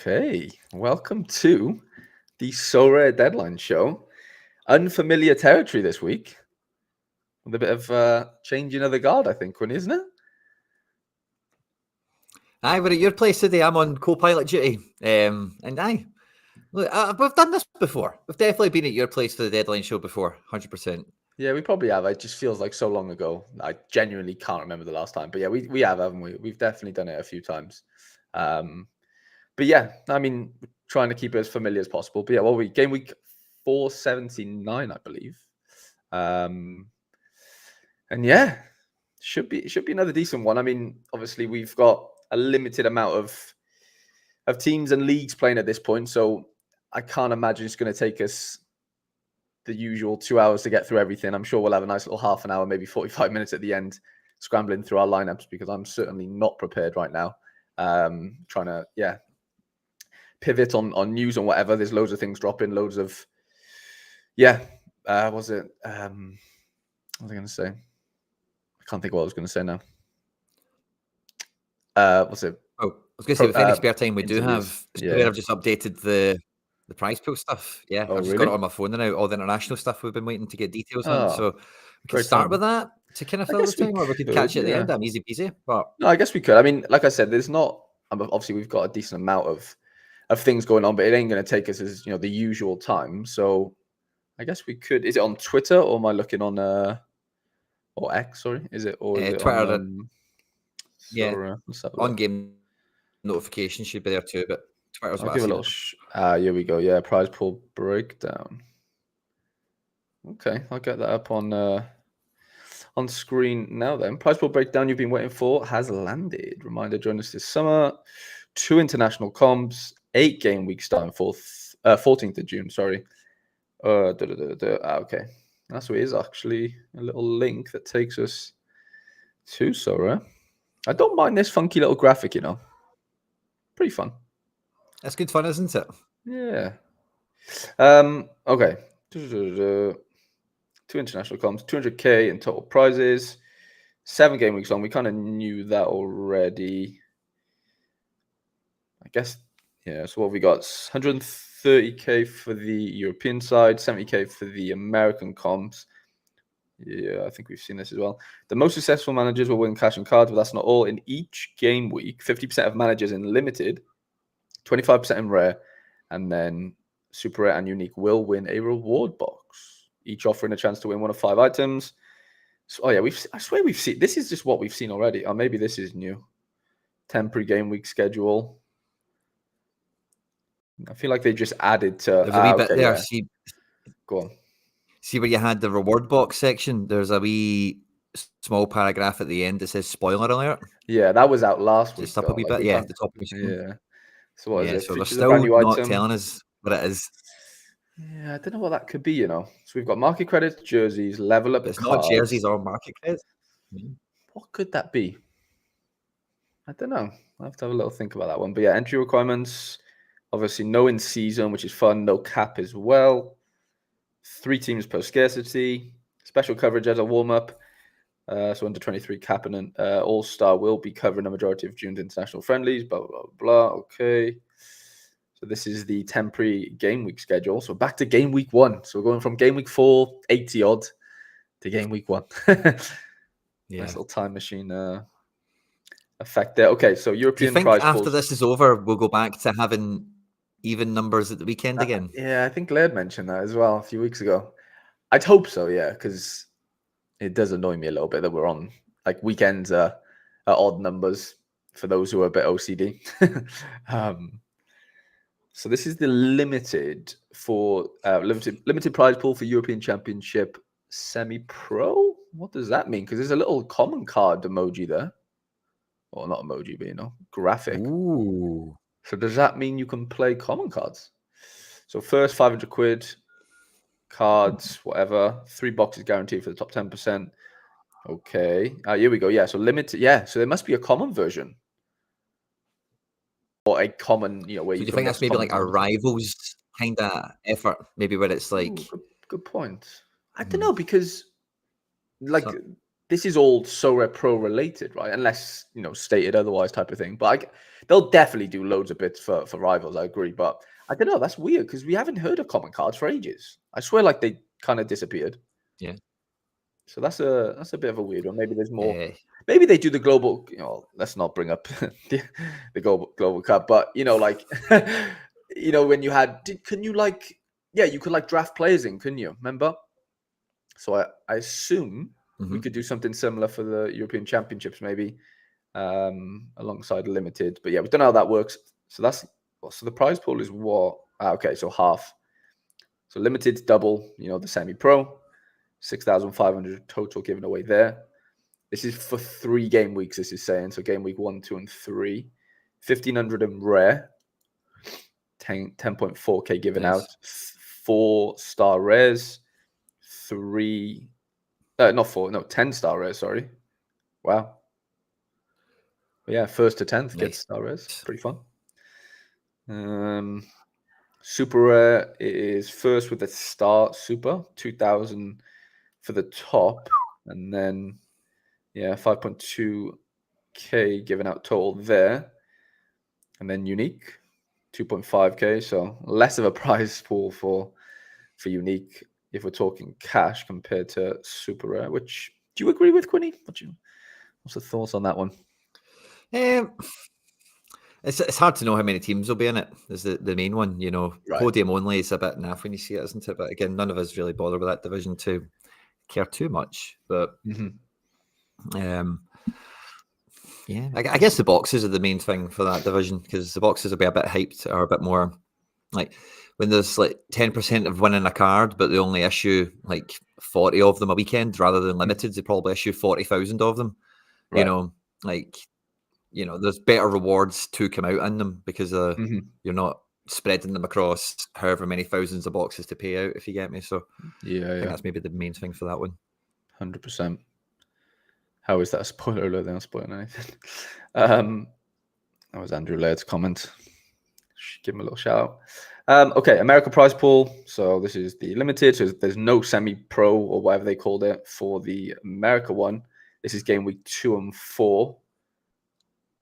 Okay, welcome to the Sorare Deadline Show. Unfamiliar territory this week, with a bit of changing of the guard, I think, Quinny, isn't it? Aye, we're at your place today. I'm on co-pilot duty, and look, we've done this before. We've definitely been at your place for the Deadline Show before, 100%. Yeah, we probably have. It just feels like so long ago. I genuinely can't remember the last time. But yeah, we have, haven't we? We've definitely done it a few times. But yeah, I mean, trying to keep it as familiar as possible. But yeah, game week 479, I believe. And yeah, should be another decent one. I mean, obviously we've got a limited amount of teams and leagues playing at this point, so I can't imagine it's going to take us the usual 2 hours to get through everything. I'm sure we'll have a nice little half an hour, maybe 45 minutes at the end, scrambling through our lineups because I'm certainly not prepared right now. Trying to pivot on news and whatever. There's loads of things dropping, loads of what was I going to say? I can't think of what I was going to say now. What's it? Oh, I was going to say, with any spare time we do interviews. have, I've just updated the prize pool stuff. Yeah, Oh, I've just got it on my phone now, all the international stuff we've been waiting to get details on. So we can start with that to kind of fill the time, or we could catch it at the end. I'm easy peasy. But no, I guess we could. I mean, like I said, there's not, obviously we've got a decent amount of things going on, but it ain't going to take us as, the usual time. So I guess we could. Is it on Twitter, or am I looking on or X? Sorry, is it Twitter? On, on game notifications should be there too. But Twitter's I'll give a little. Here we go. Yeah, prize pool breakdown. Okay, I'll get that up on screen now. Then prize pool breakdown you've been waiting for has landed. Reminder: join us this summer. 2 international comps, 8 game weeks starting 14th of June. Sorry. Okay, that's what it is. Actually, a little link that takes us to Sorare. I don't mind this funky little graphic. Pretty fun. That's good fun, isn't it? Yeah. Okay. 2 international comps, 200k in total prizes, 7 game weeks on. We kind of knew that already. I guess, yeah. So what have we got? 130k for the European side, 70k for the American comps. Yeah, I think we've seen this as well. The most successful managers will win cash and cards, but that's not all. In each game week, 50% of managers in limited, 25% in rare, and then super rare and unique will win a reward box, each offering a chance to win one of 5 items. So, I swear we've seen, this is just what we've seen already. Or maybe this is new. Temporary game week schedule. I feel like they just added to... There's a wee bit there. Yeah. Go on. See where you had the reward box section? There's a wee small paragraph at the end that says spoiler alert. Yeah, that was out last week. Just up a wee bit. Yeah, at the top of the screen. Yeah. So what is it? So they're still not telling us what it is. Yeah, I don't know what that could be, So we've got market credits, jerseys, level up. It's not jerseys or market credits. What could that be? I don't know. I'll have to have a little think about that one. But yeah, entry requirements. Obviously, no in season, which is fun. No cap as well. 3 teams per scarcity. Special coverage as a warm-up. So under 23 cap and All-Star will be covering a majority of June's international friendlies. Blah, blah, blah. Okay. So this is the temporary game week schedule. So back to game week 1. So we're going from game week 4, 80 odd, to game week 1. Nice little time machine effect there. Okay, so European prize pools. After this is over, we'll go back to having even numbers at the weekend again? Yeah, I think Laird mentioned that as well a few weeks ago. I'd hope so, yeah, because it does annoy me a little bit that we're on like weekends are odd numbers for those who are a bit OCD. So this is the limited prize pool for European Championship semi-pro. What does that mean? Because there's a little common card emoji there. Or not emoji, but graphic. Ooh. So does that mean you can play common cards? So first 500 quid, cards, whatever. 3 boxes guaranteed for the top 10%. Okay. Here we go. Yeah. So limited. Yeah. So there must be a common version. Or a common, where do you think that's maybe like a rivals kind of effort? Maybe where it's like... Ooh, good point. I don't know, because like this is all Sorare Pro related, right? Unless, stated otherwise type of thing. But they'll definitely do loads of bits for Rivals, I agree. But I don't know, that's weird because we haven't heard of common cards for ages. I swear like they kind of disappeared. Yeah. So that's a bit of a weird one. Maybe there's more. Yeah. Maybe they do the global, let's not bring up the global cup, but like when you had you could like draft players in, couldn't you? Remember? So I assume we could do something similar for the European Championships, maybe alongside limited. But yeah, we don't know how that works. So the prize pool is what? Okay, so half. So limited double, the semi-pro, 6,500 total given away there. This is for 3 game weeks. This is saying so. Game week 1, 2, and 3, 1,500 in rare, 10.4k given out, 4 star rares. 10 star rares, sorry. Wow. But yeah, 1st to 10th gets star rares. Pretty fun. Super rare is first with the star super, 2,000 for the top, and then 5.2k given out total there, and then unique 2.5k, so less of a prize pool for unique if we're talking cash compared to super rare. Which do you agree with, Quinny? What's the thoughts on that one? It's hard to know how many teams will be in it. Is the main one, Right. Podium only is a bit naff when you see it, isn't it? But again, none of us really bother with that division to care too much. But yeah, I guess the boxes are the main thing for that division, because the boxes will be a bit hyped or a bit more like when there's like 10% of winning a card, but they only issue like 40 of them a weekend rather than limited. They probably issue 40,000 of them. Right. There's better rewards to come out in them because you're not spreading them across however many thousands of boxes to pay out, if you get me. So I think that's maybe the main thing for that one. 100%. How is that a spoiler alert? They're not spoiling anything. That was Andrew Laird's comment. Give him a little shout out. Okay, America prize pool. So this is the limited. So there's no semi-pro or whatever they called it for the America one. This is game week 2 and 4.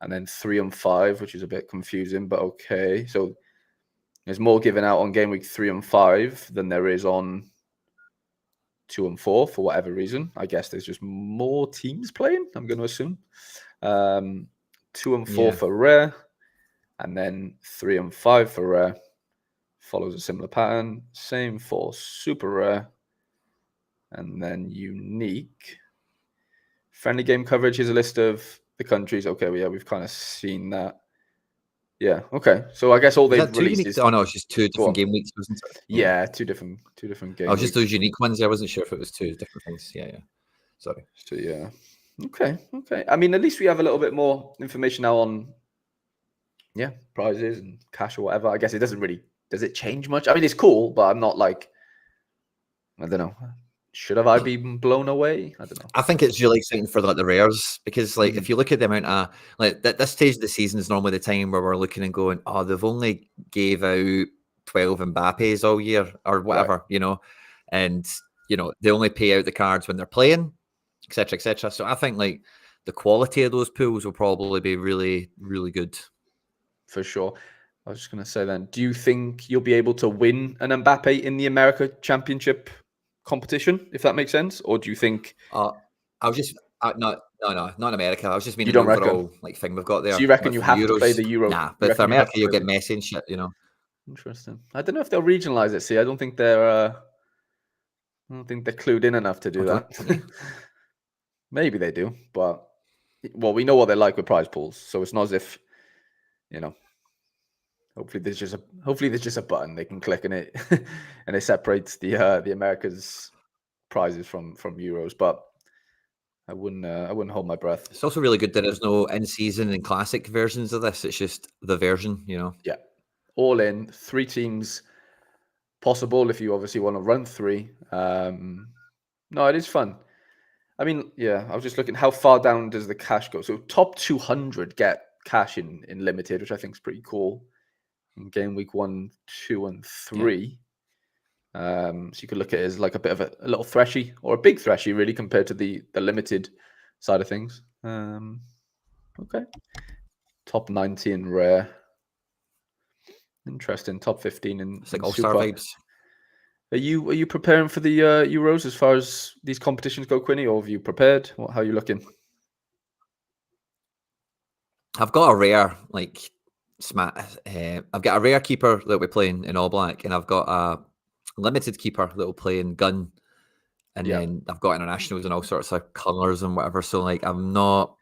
And then 3 and 5, which is a bit confusing, but okay. So there's more given out on game week 3 and 5 than there is on 2 and 4 for whatever reason. I guess there's just more teams playing, I'm going to assume. 2 and 4 for rare, and then 3 and 5 for rare. Follows a similar pattern. Same for super rare, and then unique. Friendly game coverage. Here's a list of the countries. Okay, well, yeah, we've kind of seen that. Yeah, okay. So I guess all they've released is... Oh, no, it's just 2 different game weeks, wasn't it? Yeah, two different game weeks. Just those unique ones. I wasn't sure if it was 2 different things. Yeah. Sorry. So, yeah. Okay. I mean, at least we have a little bit more information now on, prizes and cash or whatever. I guess it doesn't really... Does it change much? I mean, it's cool, but I'm not like... I don't know. Should have I been blown away? I don't know. I think it's really exciting for the rares, because if you look at the amount of this stage of the season is normally the time where we're looking and going, oh, they've only gave out 12 Mbappes all year or whatever, and they only pay out the cards when they're playing, etc., etc. So I think the quality of those pools will probably be really, really good. For sure. I was just going to say then, do you think you'll be able to win an Mbappe in the America Championship competition, if that makes sense? Or do you think... I was just... not in America. I was just meaning the overall thing we've got there. So you reckon you have to play the Euro? Nah, but for America, you'll get Messi and shit, Interesting. I don't know if they'll regionalize it. See, I don't think they're clued in enough to do that. Maybe they do, but we know what they're like with prize pools, so it's not as if, hopefully there's just a button they can click in it, and it separates the Americas prizes from Euros. But I wouldn't hold my breath. It's also really good that there's no in-season and classic versions of this. It's just the version, Yeah, all in 3 teams possible if you obviously want to run 3. No, it is fun. I mean, yeah, I was just looking, how far down does the cash go? So top 200 get cash in limited, which I think is pretty cool. In game week 1, 2, and 3. So you could look at it as like a bit of a little threshy or a big threshy, really, compared to the limited side of things. Okay. Top 90 in rare. Interesting. Top 15 in It's like in all-star super. vibes. Are you preparing for the Euros as far as these competitions go, Quinny, or have you prepared? How are you looking? I've got a rare I've got a rare keeper that we're playing in All Black, and I've got a limited keeper that will play in Gun, and Yeah. then I've got internationals and all sorts of colours and whatever. So like I'm not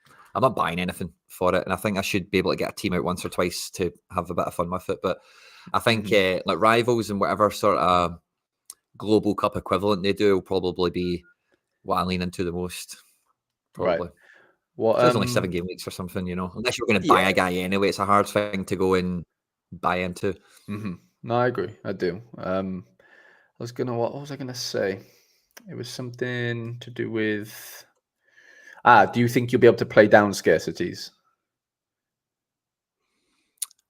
buying anything for it, and I think I should be able to get a team out once or twice to have a bit of fun with it. But I think like rivals and whatever sort of global cup equivalent they do will probably be what I lean into the most. Probably. Right. What? So there's only 7 game weeks or something, unless you're going to buy Yeah. a guy anyway. It's a hard thing to go and buy into. No, I agree. I do. What was I gonna say? It was something to do with. Do you think you'll be able to play down scarcities?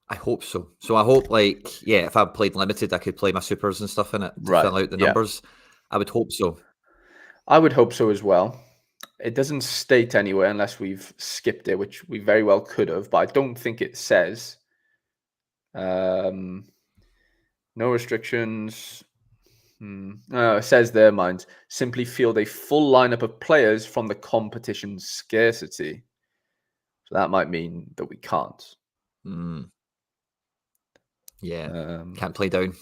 I hope so. So I hope, if I played limited, I could play my supers and stuff in it to Right. fill out the Yeah. numbers. I would hope so. I would hope so as well. It doesn't state anywhere unless we've skipped it, which we very well could have, but I don't think it says. No restrictions. It says there, mind. Simply field a full lineup of players from the competition's scarcity. So that might mean that we can't. Yeah. Can't play down.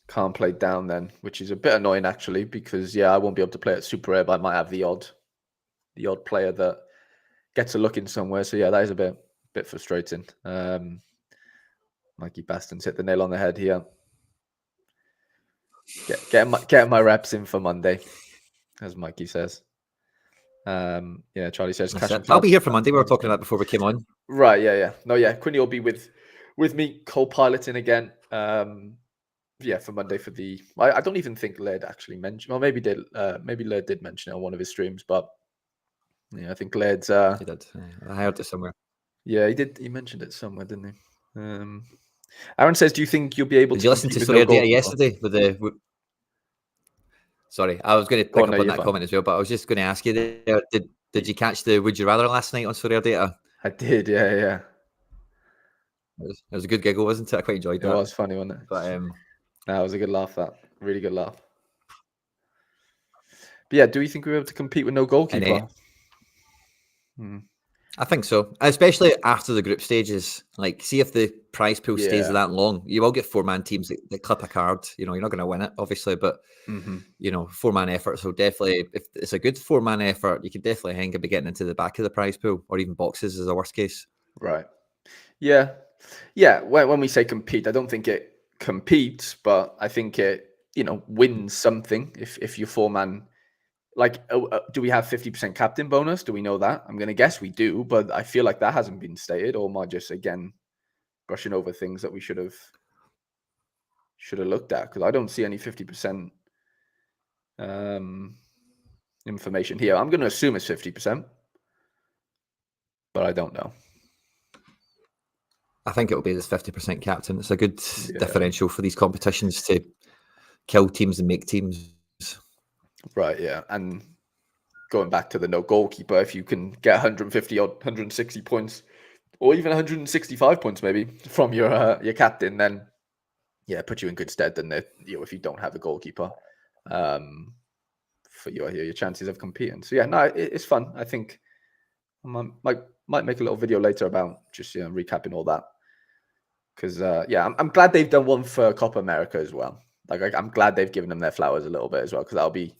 Can't play down then, which is a bit annoying actually, because I won't be able to play at super rare, but I might have the odd player that gets a look in somewhere. So that is a bit frustrating. Mikey Baston's hit the nail on the head here. Get my reps in for Monday, as Mikey says. Charlie says I'll be here for Monday. We were talking about before we came on. Right, yeah. No, Quinny will be with me co-piloting again. For Monday for the. I don't even think Laird actually mentioned. Well, maybe Laird did mention it on one of his streams, but I think Laird's. He did. I heard it somewhere. Yeah, he did. He mentioned it somewhere, didn't he? Aaron says, "Do you think you'll be able Did to you listen to compete with Sorare yesterday? Sorry, I was going to pick up on that comment as well, but I was just going to ask you there, did you catch the Would You Rather last night on Sorare Data? I did, yeah. It was a good giggle, wasn't it? I quite enjoyed that. It was funny, wasn't it? But it was a good laugh. That really good laugh. But yeah, do you think we're able to compete with no goalkeeper? I think so, especially after the group stages. Like, see if the prize pool stays that long. You will get 4-man teams that clip a card. You're not going to win it, obviously, but 4-man efforts will definitely. If it's a good 4-man effort, you can definitely hang be getting into the back of the prize pool, or even boxes as a worst case. Right. Yeah. When we say compete, I don't think it competes, but I think it wins something if you're 4-man. Like, do we have 50% captain bonus? Do we know that? I'm going to guess we do, but I feel like that hasn't been stated, or am I just, again, brushing over things that we should have looked at? Because I don't see any 50% information here. I'm going to assume it's 50%, but I don't know. I think it will be this 50% captain. It's a good differential for these competitions to kill teams and make teams. Right, yeah. And going back to the no goalkeeper, if you can get 150 or 160 points, or even 165 points maybe from your captain, then put you in good stead than if you don't have a goalkeeper for your chances of competing. So it's fun. I think I might make a little video later about just recapping all that, because I'm glad they've done one for Copa America as well. Like, I'm glad they've given them their flowers a little bit as well, because that'll be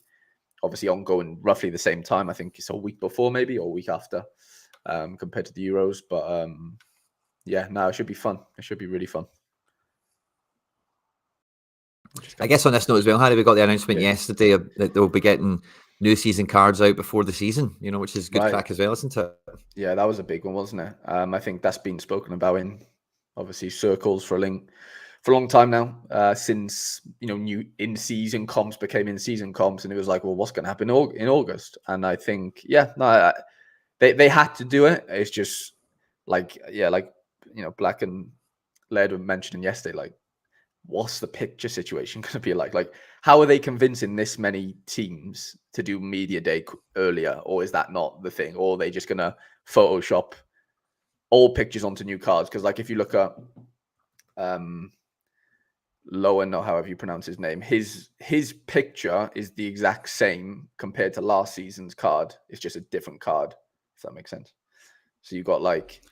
obviously ongoing roughly the same time. I think it's a week before maybe, or a week after, compared to the Euros. But it should be fun. It should be really fun. I guess on this note as well, Harry, we got the announcement yesterday that they'll be getting new season cards out before the season, which is good crack as well, isn't it? Yeah, that was a big one, wasn't it? I think that's been spoken about in obviously circles for a long time now, since new in-season comps became in-season comps, and it was like, well, what's going to happen in August? And I think they had to do it. It's just like Black and Laird were mentioning yesterday, like, what's the picture situation going to be like? Like, how are they convincing this many teams to do media day earlier, or is that not the thing, or are they just gonna Photoshop all pictures onto new cards? Because like if you look at Lowen, or however you pronounce his name, his picture is the exact same compared to last season's card. It's just a different card, if that makes sense. So you got like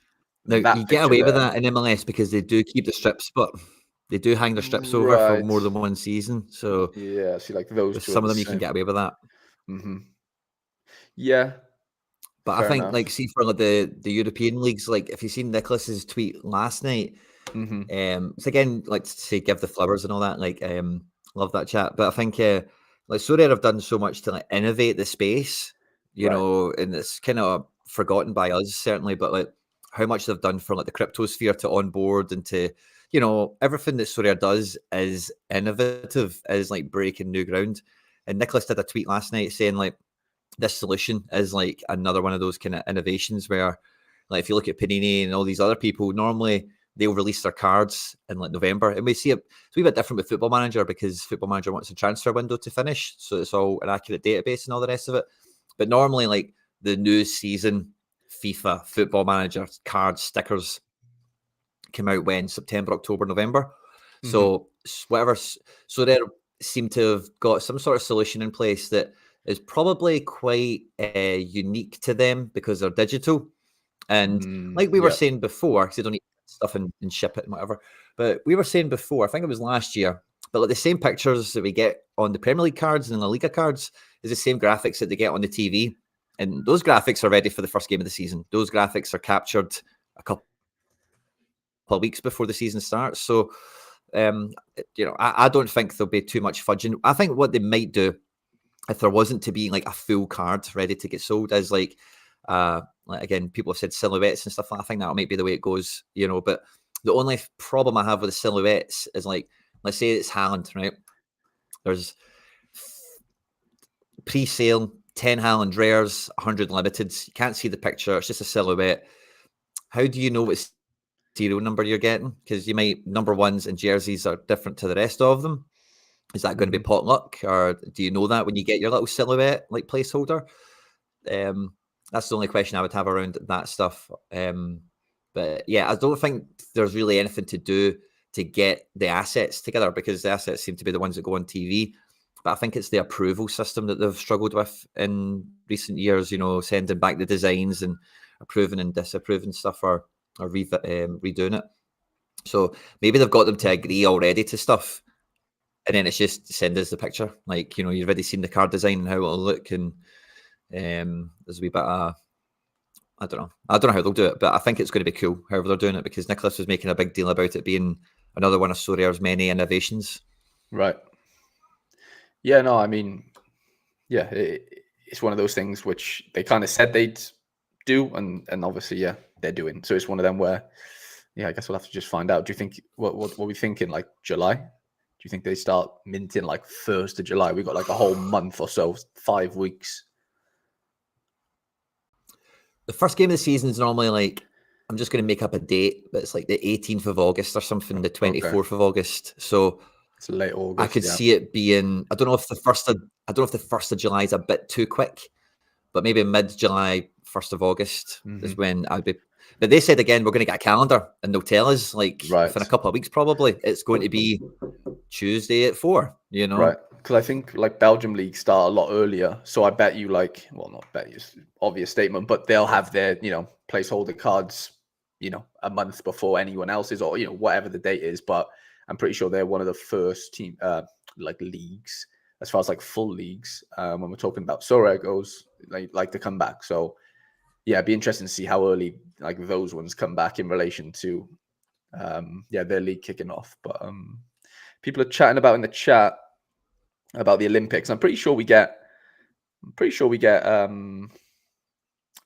Now that you get picture away with there. that in MLS because they do keep the strips, but they do hang their strips over for Right. more than one season. So Yeah, see, like those with two are some of the them, you can same. get away with that. Yeah, But I fair think, like, enough. see for like the European leagues, like if you seen Nicholas's tweet last night, it's again like to say give the flowers and all that. Like, love that chat. But I think like Sorare have done so much to like innovate the space, you Right. know, and it's kind of forgotten by us certainly. But like how much they've done for like the crypto sphere to onboard and to, you know, everything that Sorare does is innovative, is like breaking new ground. And Nicholas did a tweet last night saying like, this solution is like another one of those kind of innovations where, like, if you look at Panini and all these other people, normally they'll release their cards in like November, and we see it's a wee bit different with Football Manager because Football Manager wants a transfer window to finish, so it's all an accurate database and all the rest of it. But normally, like the new season, FIFA, Football Manager cards, stickers come out when September, October, November. So whatever, so they seem to have got some sort of solution in place that is probably quite unique to them because they're digital. And like we were saying before, because they don't need stuff and ship it and whatever, but we were saying before, I think it was last year, but like the same pictures that we get on the Premier League cards and the La Liga cards is the same graphics that they get on the TV. And those graphics are ready for the first game of the season. Those graphics are captured a couple of weeks before the season starts. So, you know, I don't think there'll be too much fudging. I think what they might do, if there wasn't to be like a full card ready to get sold, is like again, people have said silhouettes and stuff. I think that might be the way it goes, you know. But the only problem I have with the silhouettes is like, let's say it's Haaland, right? There's pre-sale 10 Haaland rares, 100 limiteds. You can't see the picture; it's just a silhouette. How do you know what serial number you're getting? Because you might number ones and jerseys are different to the rest of them. Is that going to be potluck, or do you know that when you get your little silhouette like placeholder? That's the only question I would have around that stuff. But yeah, I don't think there's really anything to do to get the assets together because the assets seem to be the ones that go on TV. But I think it's the approval system that they've struggled with in recent years, you know, sending back the designs and approving and disapproving stuff or redoing it. So maybe they've got them to agree already to stuff. And then it's just send us the picture. Like, you know, you've already seen the card design and how it'll look. And there's a wee bit of, I don't know how they'll do it, but I think it's going to be cool however they're doing it because Nicholas was making a big deal about it being another one of Sorare's many innovations. Right. Yeah, no, I mean, yeah, it's one of those things which they kind of said they'd do, and obviously, yeah, they're doing. So it's one of them where, yeah, I guess we'll have to just find out. Do you think what are we thinking? Like July? Do you think they start minting like 1st of July? We got like a whole month or so, 5 weeks. The first game of the season is normally like, I'm just going to make up a date, but it's like the 18th of August or something, the 24th of August. So it's late August. I could see it being, I don't know if the 1st of July is a bit too quick, but maybe mid-July, 1st of August is when I'd be. But they said again, we're going to get a calendar and they'll tell us like within a couple of weeks, probably it's going to be Tuesday at 4, you know? Right. Because I think like Belgium league start a lot earlier. So I bet you like, well, not bet you, obvious statement, but they'll have their, you know, placeholder cards, you know, a month before anyone else's or, you know, whatever the date is. But I'm pretty sure they're one of the first team, like leagues, as far as like full leagues. When we're talking about Sorare goes, like to come back. So yeah, it'd be interesting to see how early like those ones come back in relation to, their league kicking off. But people are chatting about in the chat about the Olympics. I'm pretty sure we get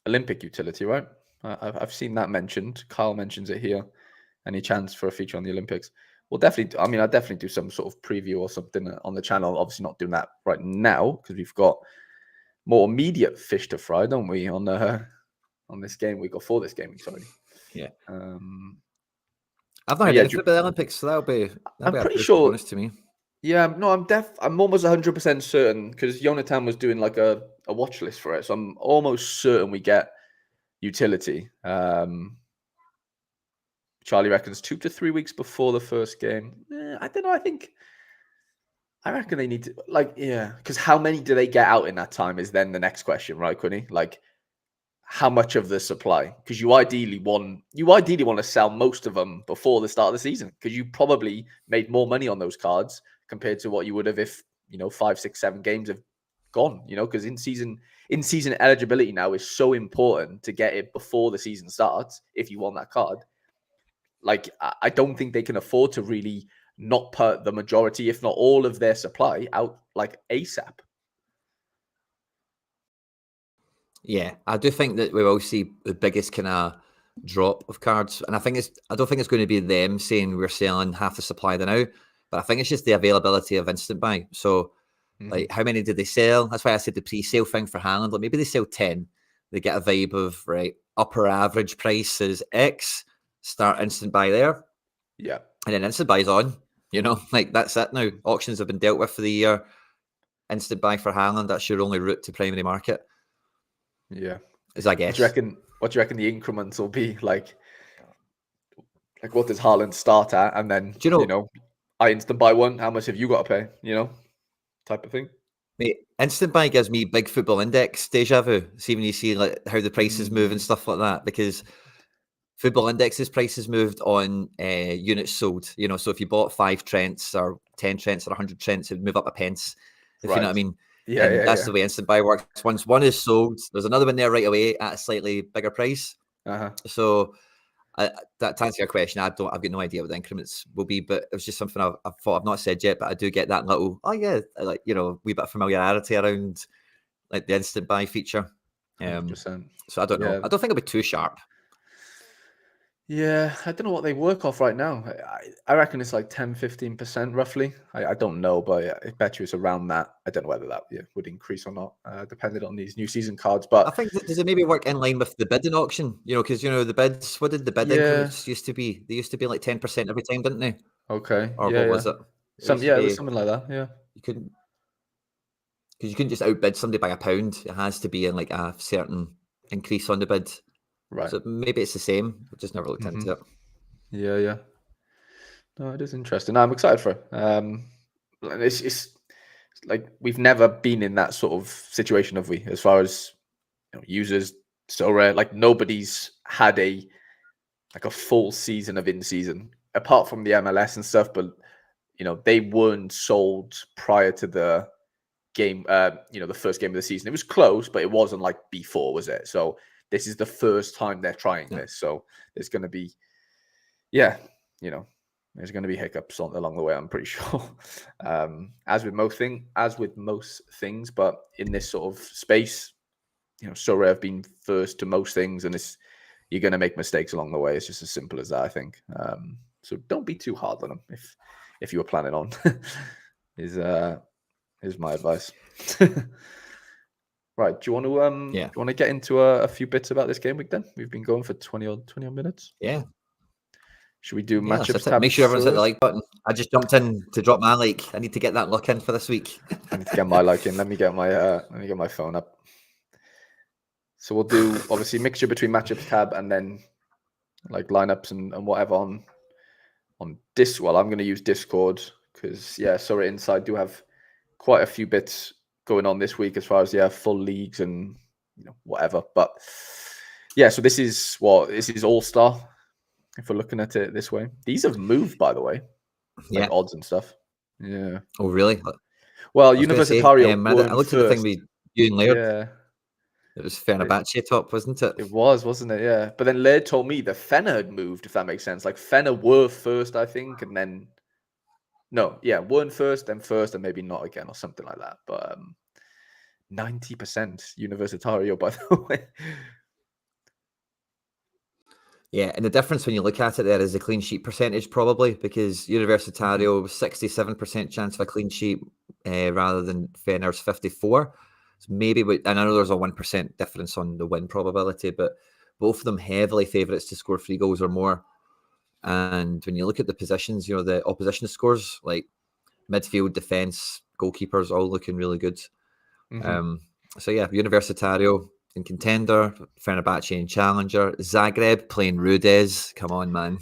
Olympic utility, right? I've seen that mentioned. Kyle mentions it here. Any chance for a feature on the Olympics? Well, definitely. I mean, I'll definitely do some sort of preview or something on the channel. Obviously, not doing that right now because we've got more immediate fish to fry, don't we? On this game week or for this game week, sorry. Yeah. I've not heard anything about the Olympics, so that'll be I'm pretty a sure. bonus to me. Yeah, no, I'm almost 100% certain because Jonathan was doing like a watch list for it, so I'm almost certain we get utility. Charlie reckons 2 to 3 weeks before the first game. I don't know. I reckon they need to because how many do they get out in that time is then the next question, right, Quinny? Like, how much of the supply? Because you ideally want to sell most of them before the start of the season because you probably made more money on those cards compared to what you would have if 5, 6, 7 games have gone. Because in season eligibility now is so important to get it before the season starts if you want that card. Like, I don't think they can afford to really not put the majority, if not all, of their supply out like ASAP. Yeah, I do think that we will see the biggest kind of drop of cards, and I don't think it's going to be them saying we're selling half the supply now, but I think it's just the availability of instant buy. So, like, how many did they sell? That's why I said the pre-sale thing for Haaland. Like, maybe they sell 10. They get a vibe of upper average price is X. Start instant buy there. Yeah, and then instant buy's on. Like, that's it now. Auctions have been dealt with for the year. Instant buy for Haaland, that's your only route to primary market. Yeah. Is I guess. What do you reckon the increments will be like? Like, what does Haaland start at? And then, I instant buy one. How much have you got to pay? Type of thing. Mate, instant buy gives me big football index deja vu. See when you see like how the prices move and stuff like that, because football index's prices moved on units sold. So if you bought 5 Trents or 10 Trents or 100 Trents, it would move up a pence. If you know what I mean. Yeah, that's the way instant buy works. Once one is sold, there's another one there right away at a slightly bigger price. So to answer your question, I've got no idea what the increments will be, but it was just something I've thought I've not said yet, but I do get that little, wee bit of familiarity around like the instant buy feature. 100%. So I don't know. I don't think it'll be too sharp. Yeah, I don't know what they work off right now. I reckon it's like 10, 15% roughly. I don't know, but I bet you it's around that. I don't know whether that would increase or not, depending on these new season cards. But I think, does it maybe work in line with the bidding auction? Because, the bids, what did the bid increments used to be? They used to be like 10% every time, didn't they? Okay. Or what was it? It was something like that, yeah. Because you couldn't just outbid somebody by £1. It has to be in like a certain increase on the bid. Right. So maybe it's the same. I've just never looked into it. Yeah. No, it is interesting. No, I'm excited for it. It's like we've never been in that sort of situation, have we? As far as users, Sorare, like nobody's had a full season of in-season, apart from the MLS and stuff. But they weren't sold prior to the game. The first game of the season. It was close, but it wasn't like before, was it? So this is the first time they're trying this. So there's going to be, there's going to be hiccups along the way, I'm pretty sure. As with most things, but in this sort of space, Sorare have been first to most things, and you're going to make mistakes along the way. It's just as simple as that, I think. So don't be too hard on them if you were planning on. is my advice. Right. Do you want to get into a few bits about this game week then? We've been going for 20 odd minutes. Yeah. Should we do matchups tab? Make sure everyone's hit the like button. I just jumped in to drop my like. I need to get that look in for this week. I need to get my like in. Let me get my phone up. So we'll do obviously mixture between matchups tab and then like lineups and whatever on this. Well, I'm going to use Discord because Sorare Inside do have quite a few bits going on this week as far as full leagues and whatever. But so this is All-Star. If we're looking at it this way, these have moved, by the way, like odds and stuff. Yeah. Oh, really? Well, Universitario. I looked at the thing with you and Laird. Yeah. It was Fenerbahce top, wasn't it? It was, wasn't it? Yeah. But then Laird told me that Fener had moved, if that makes sense. Like Fener were first, I think, and then weren't first, then first, and maybe not again or something like that. But 90% Universitario, by the way. Yeah, and the difference when you look at it there is the clean sheet percentage, probably, because Universitario 67% chance of a clean sheet rather than Fener's 54%. So maybe, and I know there's a 1% difference on the win probability, but both of them heavily favourites to score 3 goals or more. And when you look at the positions, the opposition scores, like midfield, defense, goalkeepers, all looking really good. So yeah, Universitario in contender, Fenerbahce in challenger, Zagreb playing Rudez. Come on, man.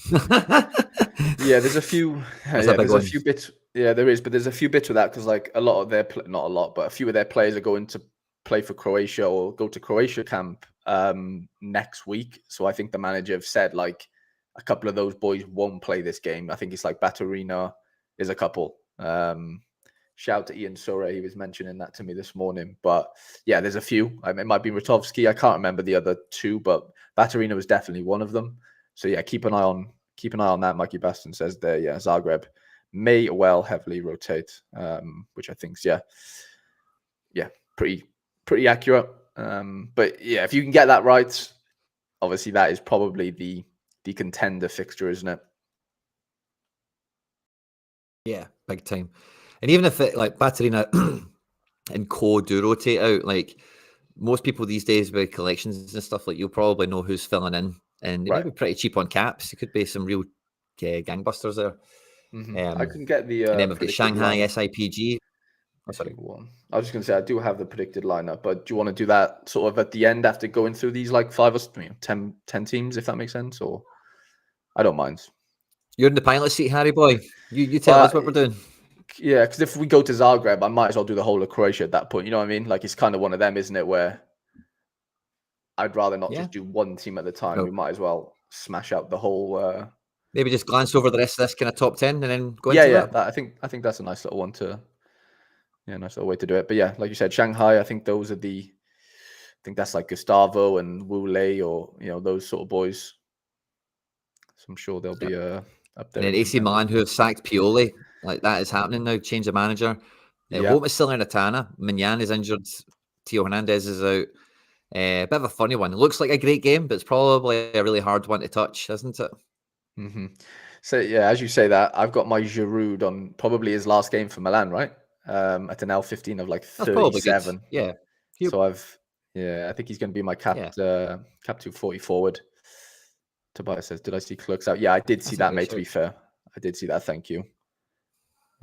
Yeah, there's a few. That's Yeah, a big there's one. a few bits. Yeah, there is, but there's a few bits with that because like a lot of their not a lot, but a few of their players are going to play for Croatia or go to Croatia camp next week. So I think the manager have said like a couple of those boys won't play this game. I think it's like Baturina is a couple. Shout out to Ian Sorare, he was mentioning that to me this morning. But yeah, there's a few. It might be Ratovski. I can't remember the other two, but Baturina was definitely one of them. So yeah, keep an eye on that. Mikey Baston says there. Yeah, Zagreb may well heavily rotate, which I think's pretty accurate. But yeah, if you can get that right, obviously that is probably the contender fixture, isn't it? Yeah, big time. And even if it, like Baturina and Co do rotate out, like most people these days with collections and stuff, like you'll probably know who's filling in, and they may be pretty cheap on caps. It could be some real gangbusters there. I can get the and then we've got Shanghai lineup. SIPG. Oh, sorry. I was just going to say I do have the predicted lineup, but do you want to do that sort of at the end after going through these like 5 or 10 teams, if that makes sense? Or I don't mind. You're in the pilot seat, Harry boy. You tell us what we're doing. Yeah, because if we go to Zagreb, I might as well do the whole of Croatia at that point. You know what I mean? Like it's kind of one of them, isn't it? Where I'd rather not just do one team at a time. We might as well smash out the whole. Maybe just glance over the rest of this kind of top 10 and then go into that. I think that's a nice little one to. Yeah, nice little way to do it. But yeah, like you said, Shanghai. I think those are I think that's like Gustavo and Wu Lei, or those sort of boys. So I'm sure they'll be up there. And then AC Milan, who have sacked Pioli, like that is happening now. Change of manager. Hope is still in Atana. Mignan is injured. Tio Hernandez is out. A bit of a funny one. It looks like a great game, but it's probably a really hard one to touch, isn't it? So yeah, as you say that, I've got my Giroud on probably his last game for Milan, right? At an L15 of like 37. Yeah. So I think he's going to be my cap 240 forward. Tobias says, "Did I see Clerks out?" Yeah, I did see that, mate. To be fair, I did see that. Thank you.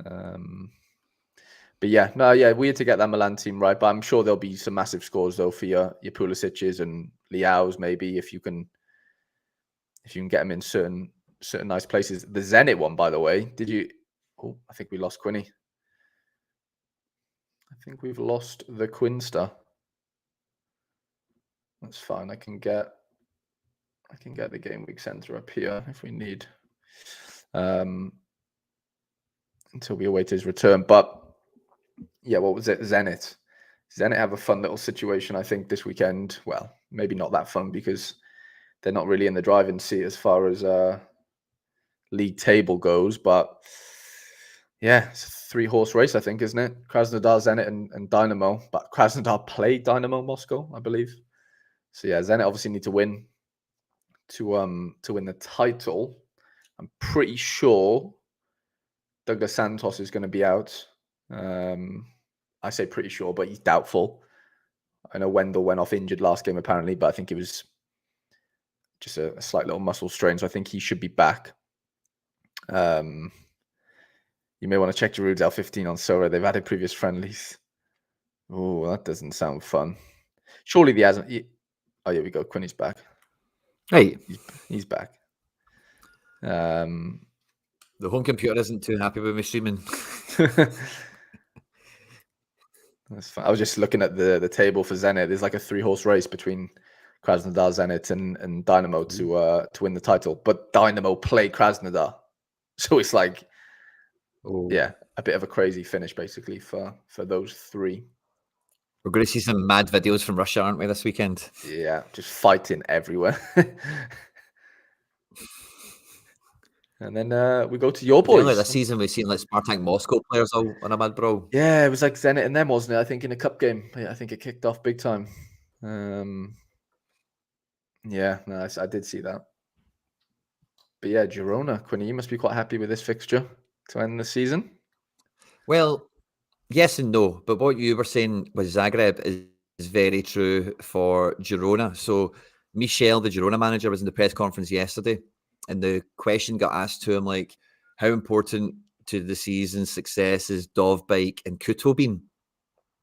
But yeah, weird to get that Milan team right. But I'm sure there'll be some massive scores though for your Pulisic's and Leao's maybe if you can get them in certain nice places. The Zenit one, by the way, did you? Oh, I think we lost Quinny. I think we've lost the Quinster. That's fine. I can get the Gameweek center up here if we need. Until we await his return. But yeah, what was it? Zenit have a fun little situation, I think, this weekend. Well, maybe not that fun because they're not really in the driving seat as far as league table goes. But yeah, it's a 3-horse race, I think, isn't it? Krasnodar, Zenit, and Dynamo. But Krasnodar played Dynamo Moscow, I believe. So yeah, Zenit obviously need to win to win the title. I'm pretty sure Douglas Santos is going to be out. I say pretty sure, but he's doubtful. I know Wendell went off injured last game apparently, but I think it was just a slight little muscle strain, so I think he should be back. You may want to check Giroud's L15 on Sorare. They've added previous friendlies. Oh, that doesn't sound fun. Surely he hasn't. Oh, here we go. Quinny's back. Hey, he's back. The home computer isn't too happy with me streaming. That's fine. I was just looking at the table for Zenit. There's like a 3-horse race between Krasnodar, Zenit, and Dynamo to win the title. But Dynamo play Krasnodar, so it's like, a bit of a crazy finish basically for those 3. We're going to see some mad videos from Russia, aren't we, this weekend? Yeah, just fighting everywhere. And then we go to your boys. Like this season, we've seen like Spartak Moscow players all on a mad brawl. Yeah, it was like Zenit and them, wasn't it? I think in a cup game. Yeah, I think it kicked off big time. Yeah, no, I did see that. But yeah, Girona, Quinny, you must be quite happy with this fixture to end the season. Well, yes and no. But what you were saying with Zagreb is very true for Girona. So Michel, the Girona manager, was in the press conference yesterday, and the question got asked to him, like, how important to the season's success is Dovbike and Kuto been?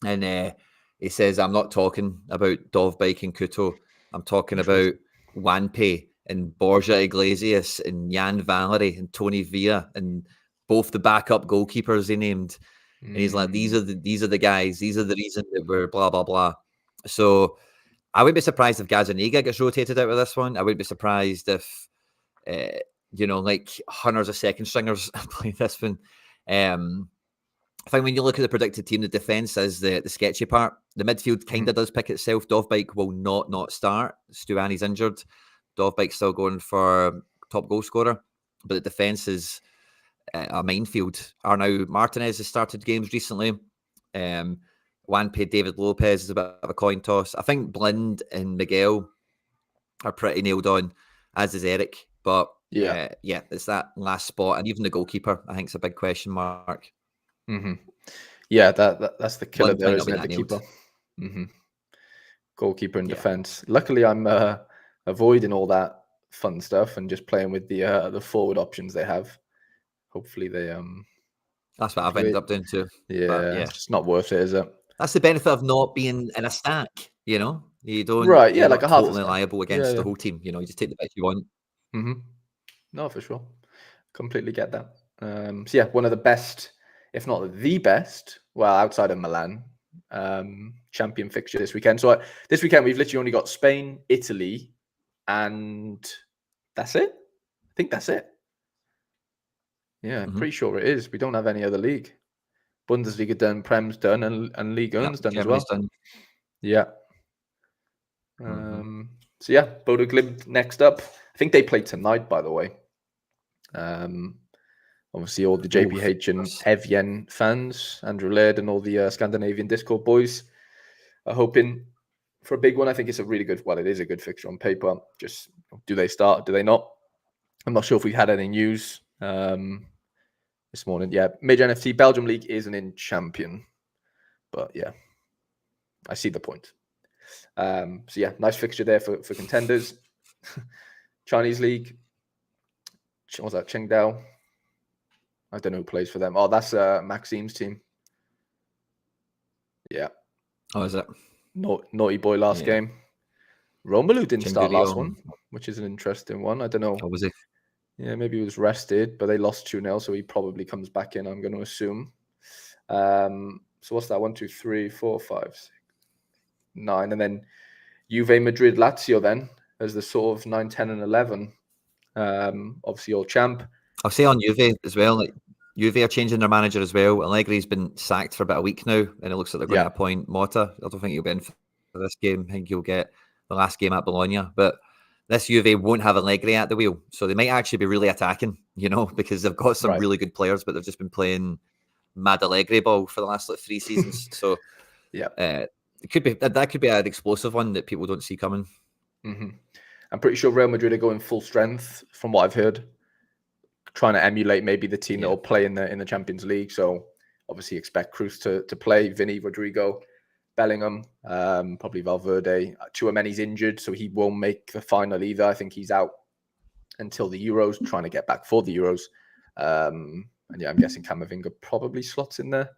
And he says, I'm not talking about Dovbike and Kuto. I'm talking about Wanpe and Borja Iglesias and Jan Valery and Tony Villa and both the backup goalkeepers he named. And he's like, these are the guys. These are the reason that we're blah, blah, blah. So I wouldn't be surprised if Gazzaniga gets rotated out of this one. I wouldn't be surprised if, like hundreds of second stringers play this one. I think when you look at the predicted team, the defence is the sketchy part. The midfield kind of does pick itself. Dovbike will not start. Stuani's injured. Dovbike's still going for top goal scorer. But the defence is a minefield. Arnau Martinez has started games recently. Wanpe, David Lopez is a bit of a coin toss. I think Blind and Miguel are pretty nailed on, as is Eric. But it's that last spot. And even the goalkeeper, I think, is a big question mark. Yeah, that's the killer Blind there, might not isn't be it? The that keeper. Goalkeeper and defense. Luckily, I'm avoiding all that fun stuff and just playing with the forward options they have. Hopefully they That's what I've ended up doing too. Yeah, But, it's just not worth it, is it? That's the benefit of not being in a stack. You don't. Right, yeah, you're like not a half a totally stack. liable against the whole team. You just take the bits you want. No, for sure. Completely get that. So yeah, one of the best, if not the best, well, outside of Milan, champion fixture this weekend. So this weekend we've literally only got Spain, Italy, and that's it. I think that's it. Yeah, I'm pretty sure it is. We don't have any other league. Bundesliga done, Prem's done, and Ligue 1's done as well. Done. Yeah. So yeah, Bodo Glimt next up. I think they play tonight, by the way. Obviously, all the JPH and Evjen fans, Andrew Laird, and all the Scandinavian Discord boys are hoping for a big one. I think it's a really good. Well, it is a good fixture on paper. Just do they start? Do they not? I'm not sure if we've had any news this morning. Yeah, Major NFT Belgium League isn't in champion, but yeah, I see the point. So yeah, nice fixture there for contenders. Chinese League. What was that? Qingdao. I don't know who plays for them. Oh, that's Maxime's team. Yeah. Oh, is it? Naughty boy last game. Romelu didn't start last one, which is an interesting one. I don't know. Oh, was he? Yeah, maybe he was rested, but they lost 2-0, so he probably comes back in, I'm going to assume. So what's that? 1, 2, 3, 4, 5, 6, 9. And then Juve, Madrid, Lazio then as the sort of 9, 10, and 11. Obviously, all champ. I'll say on Juve as well. Like Juve are changing their manager as well. Allegri's been sacked for about a week now, and it looks like they're going to appoint Motta. I don't think he'll be in for this game. I think he'll get the last game at Bologna. But this Juve won't have Allegri at the wheel, so they might actually be really attacking. Because they've got some really good players, but they've just been playing mad Allegri ball for the last 3 seasons. So it could be that could be an explosive one that people don't see coming. I'm pretty sure Real Madrid are going full strength, from what I've heard, trying to emulate maybe the team that will play in the Champions League. So obviously expect Cruz to play, Vinny, Rodrigo, Bellingham, probably Valverde. Tchouameni's injured, so he won't make the final either. I think he's out until the Euros, trying to get back for the Euros. And yeah, I'm guessing Camavinga probably slots in there.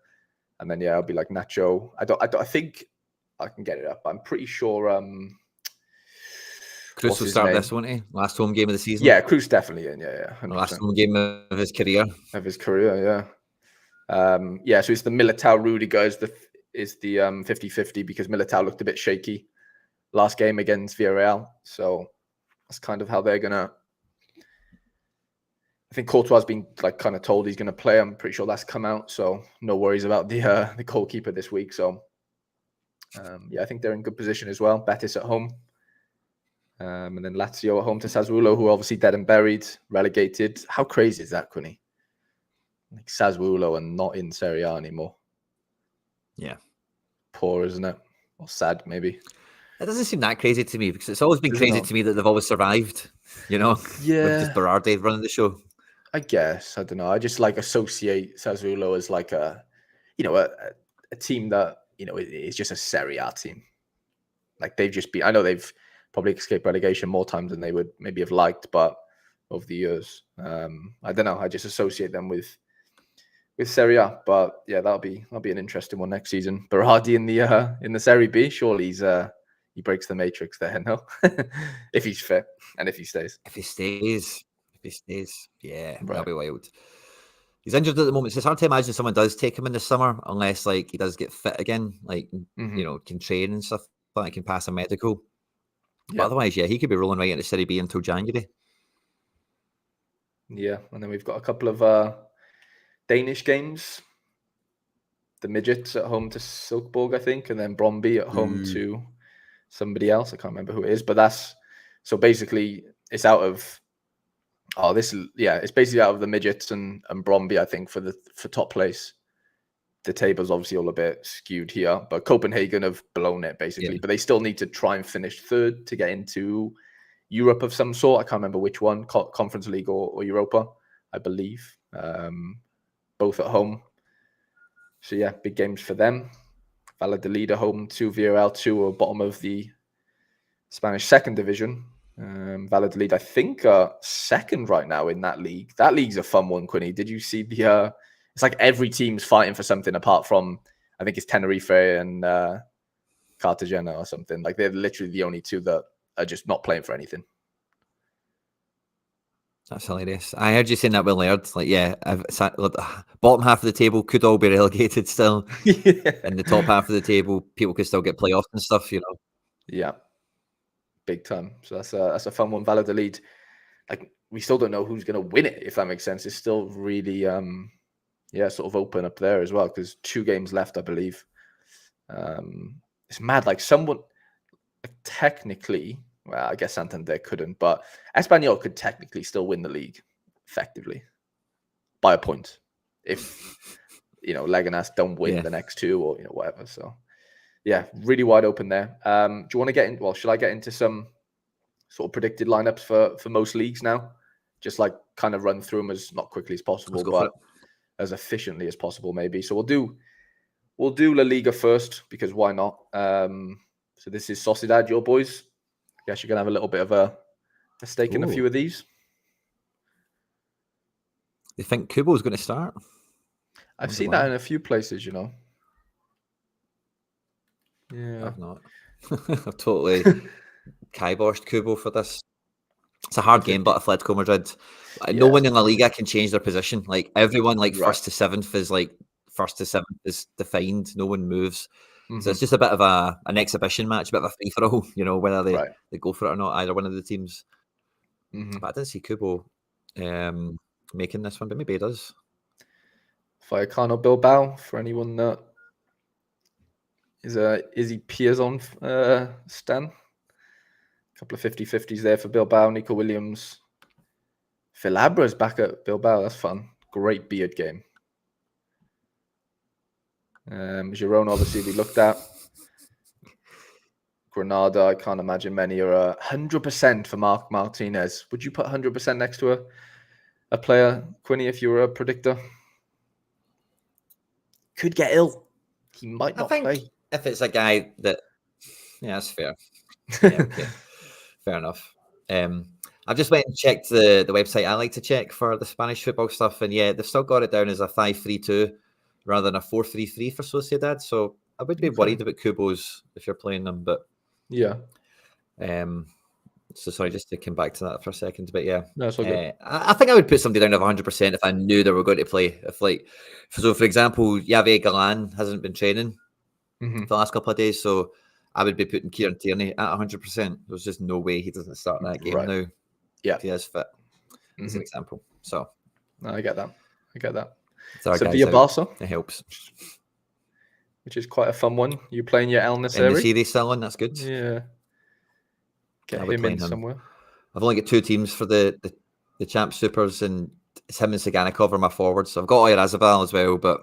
And then it'll be like Nacho. I think I can get it up. I'm pretty sure. Cruz will start this, won't he? Last home game of the season. Yeah, Cruz definitely in. Yeah. 100%. Last home game of his career. Yeah. So it's the Militao Rudiger is the 50-50 because Militao looked a bit shaky last game against Villarreal. So that's kind of how they're gonna. I think Courtois has been kind of told he's going to play. I'm pretty sure that's come out. So no worries about the goalkeeper this week. So I think they're in good position as well. Betis at home. And then Lazio at home to Sassuolo, who are obviously dead and buried, relegated. How crazy is that, Quinny? Like Sassuolo and not in Serie A anymore. Yeah. Poor, isn't it? Or sad, maybe. It doesn't seem that crazy to me because it's always been crazy to me that they've always survived, Yeah. With just Berardi running the show. I guess. I don't know. I just associate Sassuolo as a team that, is just a Serie A team. Like they've just been, I know they've probably escaped relegation more times than they would maybe have liked, but over the years, I don't know. I just associate them with with Serie A. But yeah, that'll be an interesting one next season. Berardi in the Serie B. Surely he breaks the matrix there, no? If he's fit and if he stays. If he stays, yeah, Right. that'll be wild. He's injured at the moment, so it's hard to imagine someone does take him in the summer unless like he does get fit again, like can train and stuff like that, can pass a medical. Yeah. But otherwise, yeah, he could be rolling right into Serie B until January. Yeah, and then we've got a couple of Danish games. The Midgets at home to Silkeborg, I think, and then Brøndby at home to somebody else. I can't remember who it is, but that's so basically it's out of it's basically out of the Midgets and Brøndby, I think, for top place. The table's obviously all a bit skewed here, but Copenhagen have blown it basically. But they still need to try and finish third to get into Europe of some sort. I can't remember which one, Conference League or Europa, I believe. Both at home. So yeah, big games for them. Valladolid at home to Villarreal 2, or bottom of the Spanish second division. Valladolid, I think, are second right now in that league. That league's a fun one, Quinny. Did you see the... it's like every team's fighting for something apart from, I think it's Tenerife and Cartagena or something. Like they're literally the only two that are just not playing for anything. That's hilarious. I heard you saying that with Laird. Like, yeah, bottom half of the table could all be relegated still. In the top half of the table, people could still get playoffs and stuff, you know. Yeah, big time. So that's a fun one. Valladolid, like we still don't know who's going to win it, if that makes sense. It's still really, sort of open up there as well because 2 games left, I believe. It's mad. Like someone, technically, well, I guess Santander couldn't, but Espanyol could technically still win the league effectively by a point if Leganes don't win the next 2 or whatever. So yeah, really wide open there. Do you want to get in? Well, should I get into some sort of predicted lineups for most leagues now? Just like kind of run through them as not quickly as possible, but as efficiently as possible, maybe. So we'll do La Liga first because why not? So this is Sociedad, your boys. I guess you're gonna have a little bit of a stake in a few of these. You think Kubo's going to start? I've seen that in a few places, you know. Yeah, I've not. I've totally kiboshed Kubo for this. It's a hard game, but Atletico Madrid. No one in La Liga can change their position. Like everyone, like first to seventh is defined. No one moves. So it's just a bit of an exhibition match, a bit of a free for all. You know, whether they go for it or not, either one of the teams. But I didn't see Kubo making this one, but maybe he does. Vallecano Bilbao, for anyone that is a Izzy Piazon stan. A couple of 50-50s there for Bilbao. Nico Williams. Filabra's back at Bilbao. That's fun. Great beard game. Girona, obviously, we looked at. Granada, I can't imagine many are 100% for Marc Martinez. Would you put 100% next to a player, Quinny, if you were a predictor? Could get ill. He might not play. If it's a guy that... Yeah, that's fair. Yeah, okay. Fair enough. I've just went and checked the website I like to check for the Spanish football stuff, and yeah, they've still got it down as a 5-3-2 rather than a 4-3-3 for Sociedad. So I would be worried about Kubos if you're playing them, but yeah. So sorry, just to come back to that for a second, but yeah, no, it's all good. I think I would put somebody down of 100% if I knew they were going to play. So for example, Javier Galan hasn't been training for the last couple of days, so I would be putting Kieran Tierney at 100%. There's just no way he doesn't start that game now. Yeah, if he is fit. As an example. So no, I get that. So Sevilla Barca, it helps. Which is quite a fun one. You playing your El Nasseri? In the series still on, that's good. Yeah. Get him in somewhere. I've only got 2 teams for the Champ Supers, and it's him and Saganikov are my forwards. So I've got Oyarzabal as well, but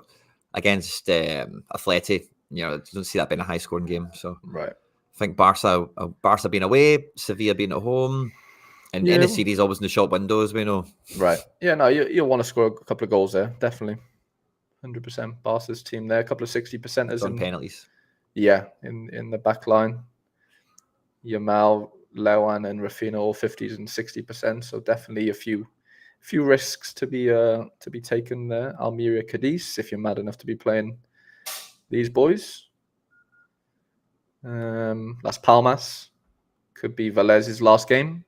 against Atleti, I don't see that being a high scoring game. So right. I think Barca being away, Sevilla being at home, and in the series always in the shop window, as we know. Right. Yeah, no, you'll want to score a couple of goals there, definitely. 100%. Barca's team there, a couple of 60%ers on penalties. Yeah, in the back line. Yamal, Lewan and Rafinha all 50s and 60%. So definitely a few few risks to be taken there. Almeria Cadiz, if you're mad enough to be playing these boys. Las Palmas could be Velez's last game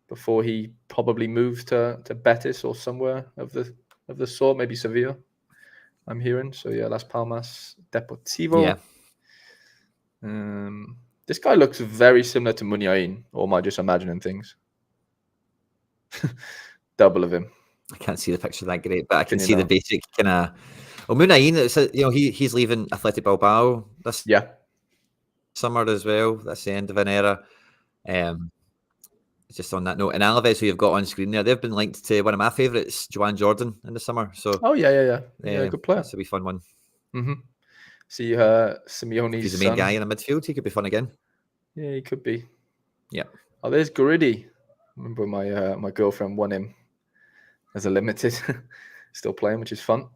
before he probably moves to Betis or somewhere of the sort, maybe Sevilla, I'm hearing. So yeah, Las Palmas Deportivo. Yeah. This guy looks very similar to Muniain, or am I just imagining things? Double of him. I can't see the picture that great, but I can you see the know? basic kind of. Well, Munain, he's leaving Athletic Bilbao this summer as well. That's the end of an era. Just on that note, and Alaves, who you've got on screen there, they've been linked to one of my favourites, Joan Jordan, in the summer. So, yeah, good player. That's a wee fun one. See, Simeone's if he's the main guy in the midfield, he could be fun again. Yeah, he could be. Yeah. Oh, there's Guridi. Remember my girlfriend won him as a limited. Still playing, which is fun.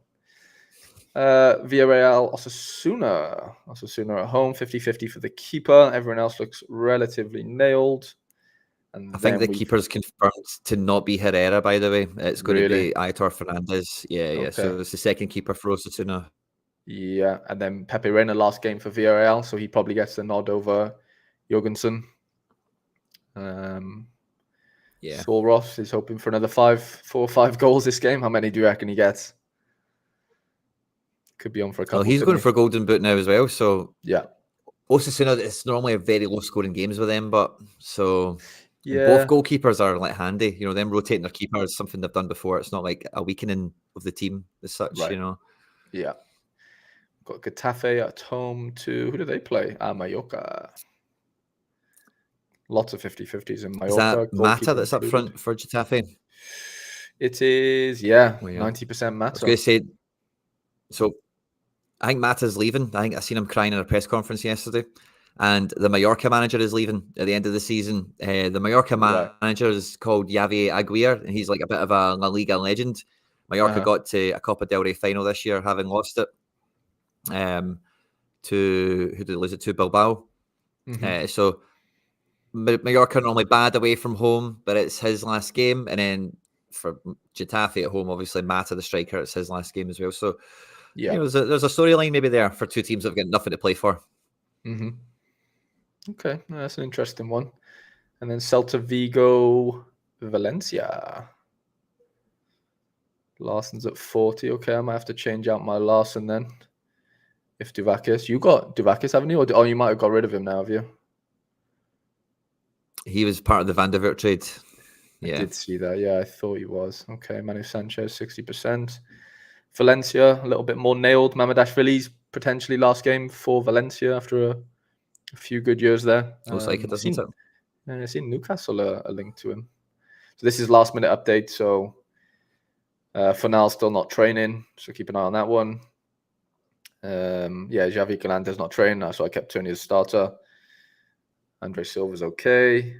Villarreal, Osasuna at home, 50-50 for the keeper. Everyone else looks relatively nailed. And I think the keeper's confirmed to not be Herrera, by the way. It's going to be Aitor Fernandez. Yeah. Okay. So it's the second keeper for Osasuna. Yeah, and then Pepe Reina last game for Villarreal, so he probably gets the nod over Jorgensen. Saul Ross is hoping for another 4 or 5 goals this game. How many do you reckon he gets? Could be on for a couple. Well, he's going for a golden boot now as well. So yeah, Osasuna, it's normally a very low scoring games with them, but so yeah, both goalkeepers are like handy. Them rotating their keeper is something they've done before. It's not like a weakening of the team as such. Right. Yeah. Got Getafe at home to who do they play? Mallorca. Lots of 50-50s in Mallorca. Is that Mata that's up front for Getafe? It is, 90% Mata. I was going to say, so I think Mata's leaving. I think I seen him crying in a press conference yesterday. And the Mallorca manager is leaving at the end of the season. The Mallorca manager is called Javier Aguirre, and he's like a bit of a La Liga legend. Mallorca got to a Copa del Rey final this year, having lost it. To who did they lose it to? Bilbao. So Mallorca normally bad away from home, but it's his last game. And then for Getafe at home, obviously Mata, the striker, it's his last game as well. So there's a storyline maybe there for two teams that have got nothing to play for. Okay, that's an interesting one. And then Celta Vigo, Valencia. Larsen's at 40. Okay, I might have to change out my Larsen then. If Duvakis, you got Duvakis, haven't you? Or you might have got rid of him now, have you? He was part of the Van der Vaart trade. Yeah. I did see that. Yeah, I thought he was. Okay, Manu Sanchez, 60%. Valencia, a little bit more nailed. Mamadashvili's potentially last game for Valencia after a few good years there. Looks like it, doesn't it? I've seen Newcastle a link to him. So this is last minute update. So Fornal's still not training, so keep an eye on that one. Javi Galante's not training, so I kept Tony as starter. Andre Silva's okay.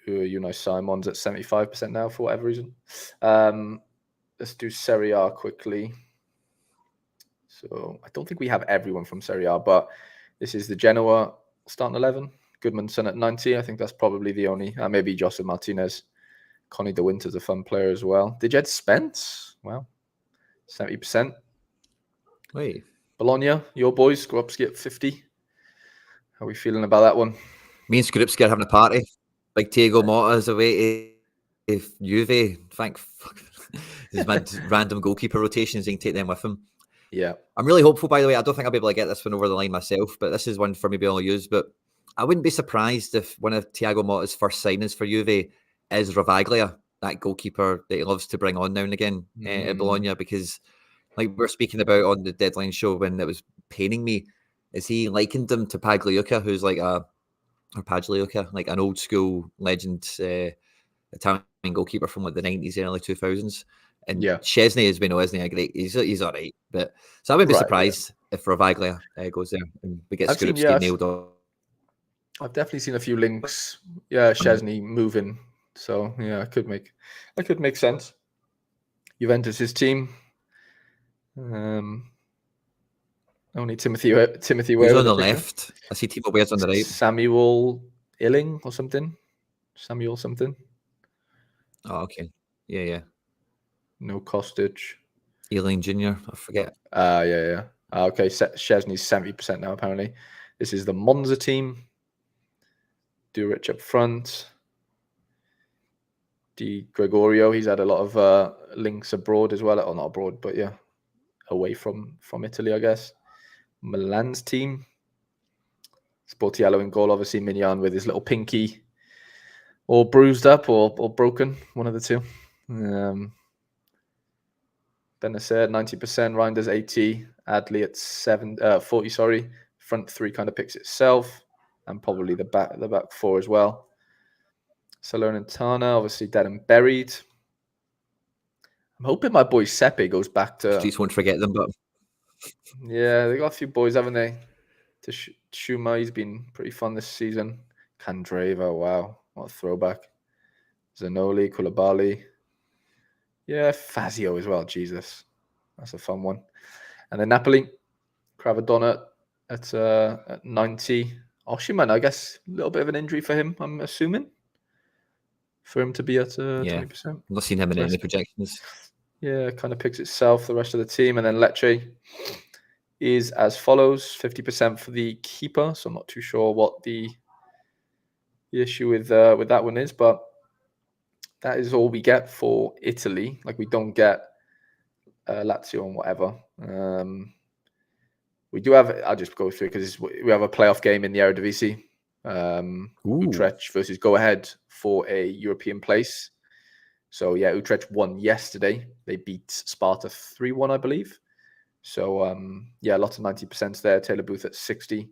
Unai Simon's at 75% now for whatever reason. Let's do Serie A quickly. So I don't think we have everyone from Serie A, but this is the Genoa starting 11. Goodmanson at 90. I think that's probably the only. Maybe Joseph Martinez. Connie De Winter's a fun player as well. Did Jed Spence? Well, 70%. Wait. Bologna, your boys, Skorupski at 50. How are we feeling about that one? Me and Skorupski are having a party. Big Thiago Motta is away to Juve. Thank fuck. His random goalkeeper rotations, he can take them with him. Yeah. I'm really hopeful, by the way. I don't think I'll be able to get this one over the line myself, but this is one for maybe I'll use. But I wouldn't be surprised if one of Thiago Motta's first signings for Juve is Ravaglia, that goalkeeper that he loves to bring on now and again at Bologna, because like we're speaking about on the deadline show when it was paining me, is he likened him to Pagliuca, who's like Pagliuca, like an old school legend Italian goalkeeper from like the 90s, early 2000s. And Chesney, as we know, isn't he? Great. He's all right. But so I wouldn't be surprised if Ravaglia goes there and we get Skorupski nailed on. I've definitely seen a few links. Yeah, Chesney moving. So yeah, it could make sense. Juventus' team. Only Timothy Weah. Who's on the left? I see Timo Weah's on the right. Samuel Illing or something. Samuel something. Oh, okay. Yeah. No Kostic. Ealing Jr. I forget. Yeah. Okay, Szczesny's 70% now, apparently. This is the Monza team. Durich up front. Di Gregorio, he's had a lot of links abroad as well. Or not abroad, but yeah, away from Italy, I guess. Milan's team. Sportiello in goal, obviously. Mignon with his little pinky all bruised up or broken, one of the two. Benacer 90%, Reinders 80, Adley at 40. Sorry, front three kind of picks itself, and probably the back four as well. Salernitana obviously dead and buried. I'm hoping my boy Sepe goes back to. Streets won't forget them, but yeah, they got a few boys, haven't they? To Shuma, he's been pretty fun this season. Candreva, wow, what a throwback. Zanoli, Koulibaly. Yeah, Fazio as well. Jesus, that's a fun one. And then Napoli, Cravadonna at 90. Oshiman, I guess, a little bit of an injury for him, I'm assuming, for him to be at 20%. I've not seen him in any projections. Yeah, kind of picks itself, the rest of the team. And then Lecce is as follows, 50% for the keeper. So I'm not too sure what the issue with that one is, but that is all we get for Italy. Like, we don't get Lazio and whatever. We do have, I'll just go through because we have a playoff game in the Eredivisie. Utrecht versus Go Ahead for a European place. So, yeah, Utrecht won yesterday. They beat Sparta 3-1, I believe. So, yeah, lots of 90% there. Taylor Booth at 60.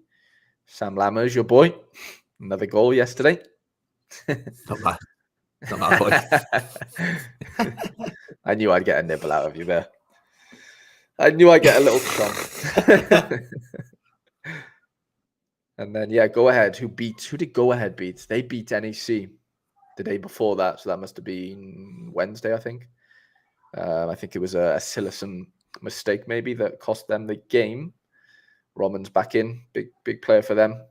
Sam Lammers, your boy. Another goal yesterday. Not my boy. I knew I'd get a nibble out of you there. I knew I'd get a little chomp. And then, yeah, Go Ahead. Who did Go Ahead beat? They beat NEC the day before that. So that must have been Wednesday, I think. I think it was a Sillison mistake maybe that cost them the game. Roman's back in. Big player for them.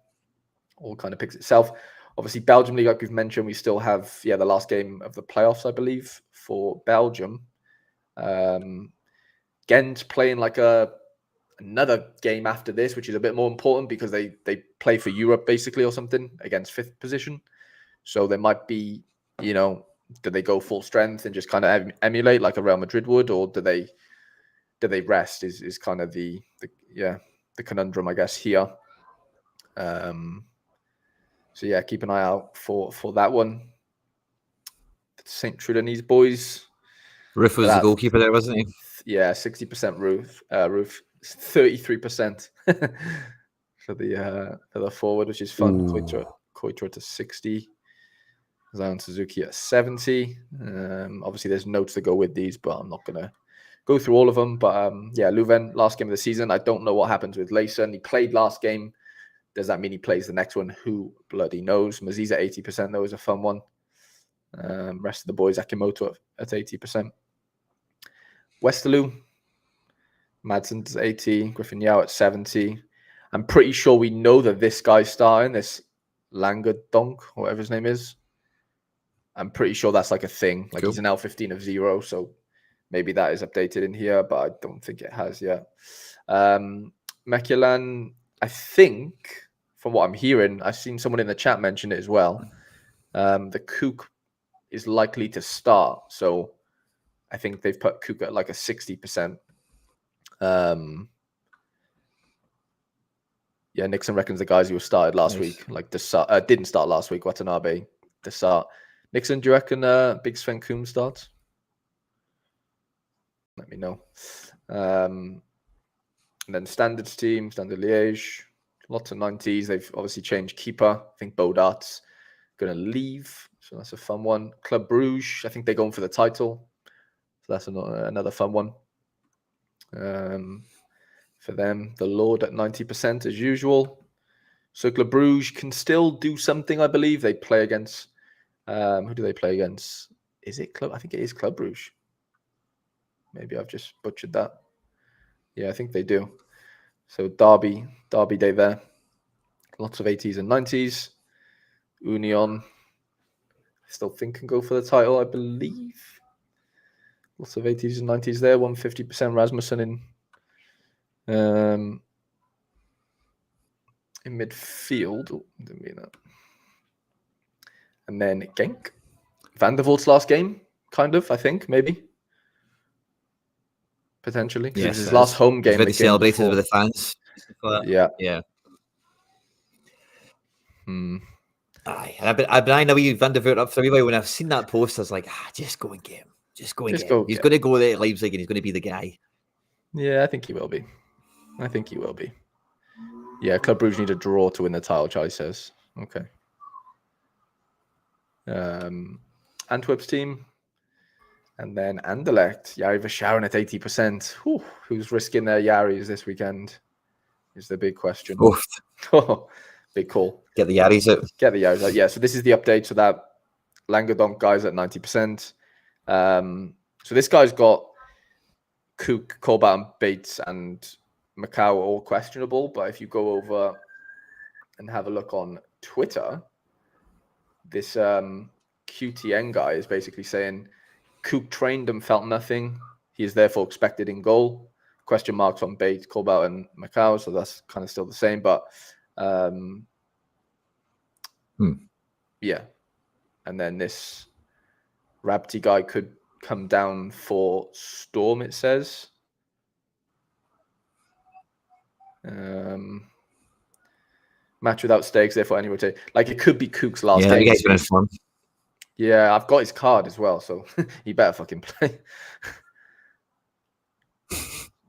All kind of picks itself. Obviously, Belgium League, like we've mentioned, we still have, the last game of the playoffs, I believe, for Belgium. Gent playing like another game after this, which is a bit more important because they play for Europe basically or something against 5th position. So there might be, do they go full strength and just kind of emulate like a Real Madrid would, or do they rest? Is kind of the conundrum, I guess, here. So yeah, keep an eye out for that one. St. Trudani's boys. Roof was the goalkeeper there, wasn't he? Yeah, 60% Roof, 33% for the forward, which is fun. Koitra to 60. Zion Suzuki at 70. Obviously, there's notes that go with these, but I'm not going to go through all of them. But yeah, Leuven, last game of the season. I don't know what happens with Layson. He played last game. Does that mean he plays the next one? Who bloody knows? Maziz at 80%, though, is a fun one. Rest of the boys, Akimoto at 80%. Westerlo, Madsen's 80. Griffin Yao at 70. I'm pretty sure we know that this guy's starting, this Langadonk, whatever his name is. I'm pretty sure that's like a thing. Like, cool. He's an L15 of 0, so maybe that is updated in here, but I don't think it has yet. Mekielan, I think, from what I'm hearing, I've seen someone in the chat mention it as well. The Kook is likely to start, so I think they've put Kook at like a 60%. Yeah, Nixon reckons the guys who started last week, like didn't start last week. Watanabe, Desart. Nixon, do you reckon Big Sven Koom starts? Let me know. And then Standards team, Standard Liège, lots of 90s. They've obviously changed keeper. I think Bodart's going to leave, so that's a fun one. Club Bruges, I think they're going for the title, so that's another fun one. For them, the Lord at 90% as usual. So Club Bruges can still do something, I believe. They play against, who do they play against? Is it Club? I think it is Club Bruges. Maybe I've just butchered that. Yeah, I think they do. So Derby Day there. Lots of 80s and 90s. Union. still think can go for the title, I believe. Lots of 80s and 90s there. 150% Rasmussen in midfield. Oh, didn't mean that. And then Genk. Van der Vaart's last game, kind of, I think, maybe. Potentially. Because Yes, it was his last home game. He's really celebrated with the fans. Yeah. Yeah. Aye. I've been eyeing a wee Van der Vaart up for a wee while. When I've seen that post, I was like, just go and get him. Just go and get him. He's going to go there at Leipzig and he's going to be the guy. Yeah, I think he will be. Yeah, Club Brugge need a draw to win the title, Charlie says. Okay. Antwerp's team. And then Anderlecht. Jari Verscharen at 80%. Whew, who's risking their Yaris this weekend is the big question. Oh, big call. Get the Yaris out. Yeah, so this is the update. So that Languedoc guy's at 90%. So this guy's got Cook, Colbert, and Bates, and Macau all questionable. But if you go over and have a look on Twitter, this QTN guy is basically saying Cook trained and felt nothing. He is therefore expected in goal. Question marks on Bates, Colbert, and Macau. So that's kind of still the same. But yeah. And then this Rabti guy could come down for Storm, it says. Match without stakes, therefore any rotate. Like, it could be Cook's last game. Yeah, you guys been fun. Yeah, I've got his card as well, so he better fucking play.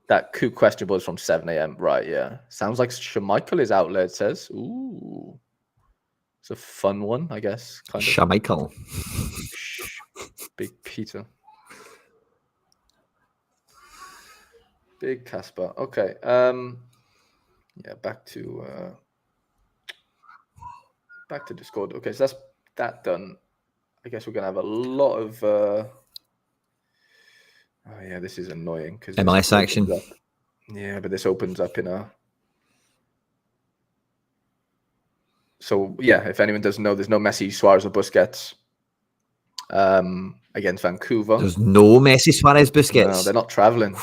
That Cook questionable is from 7 a.m. Right, yeah. Sounds like Schmeichel is out there, it says. Ooh. It's a fun one, I guess. Kind of. Schmeichel. Big Peter. Big Casper. Okay. Yeah, back to Discord. Okay, so that's that done. I guess we're gonna have a lot of oh yeah, this is annoying because MLS action. Yeah, but this opens up in a. So yeah, if anyone doesn't know, there's no Messi, Suarez, or Busquets against Vancouver. There's no Messi, Suarez, Busquets. No, they're not traveling.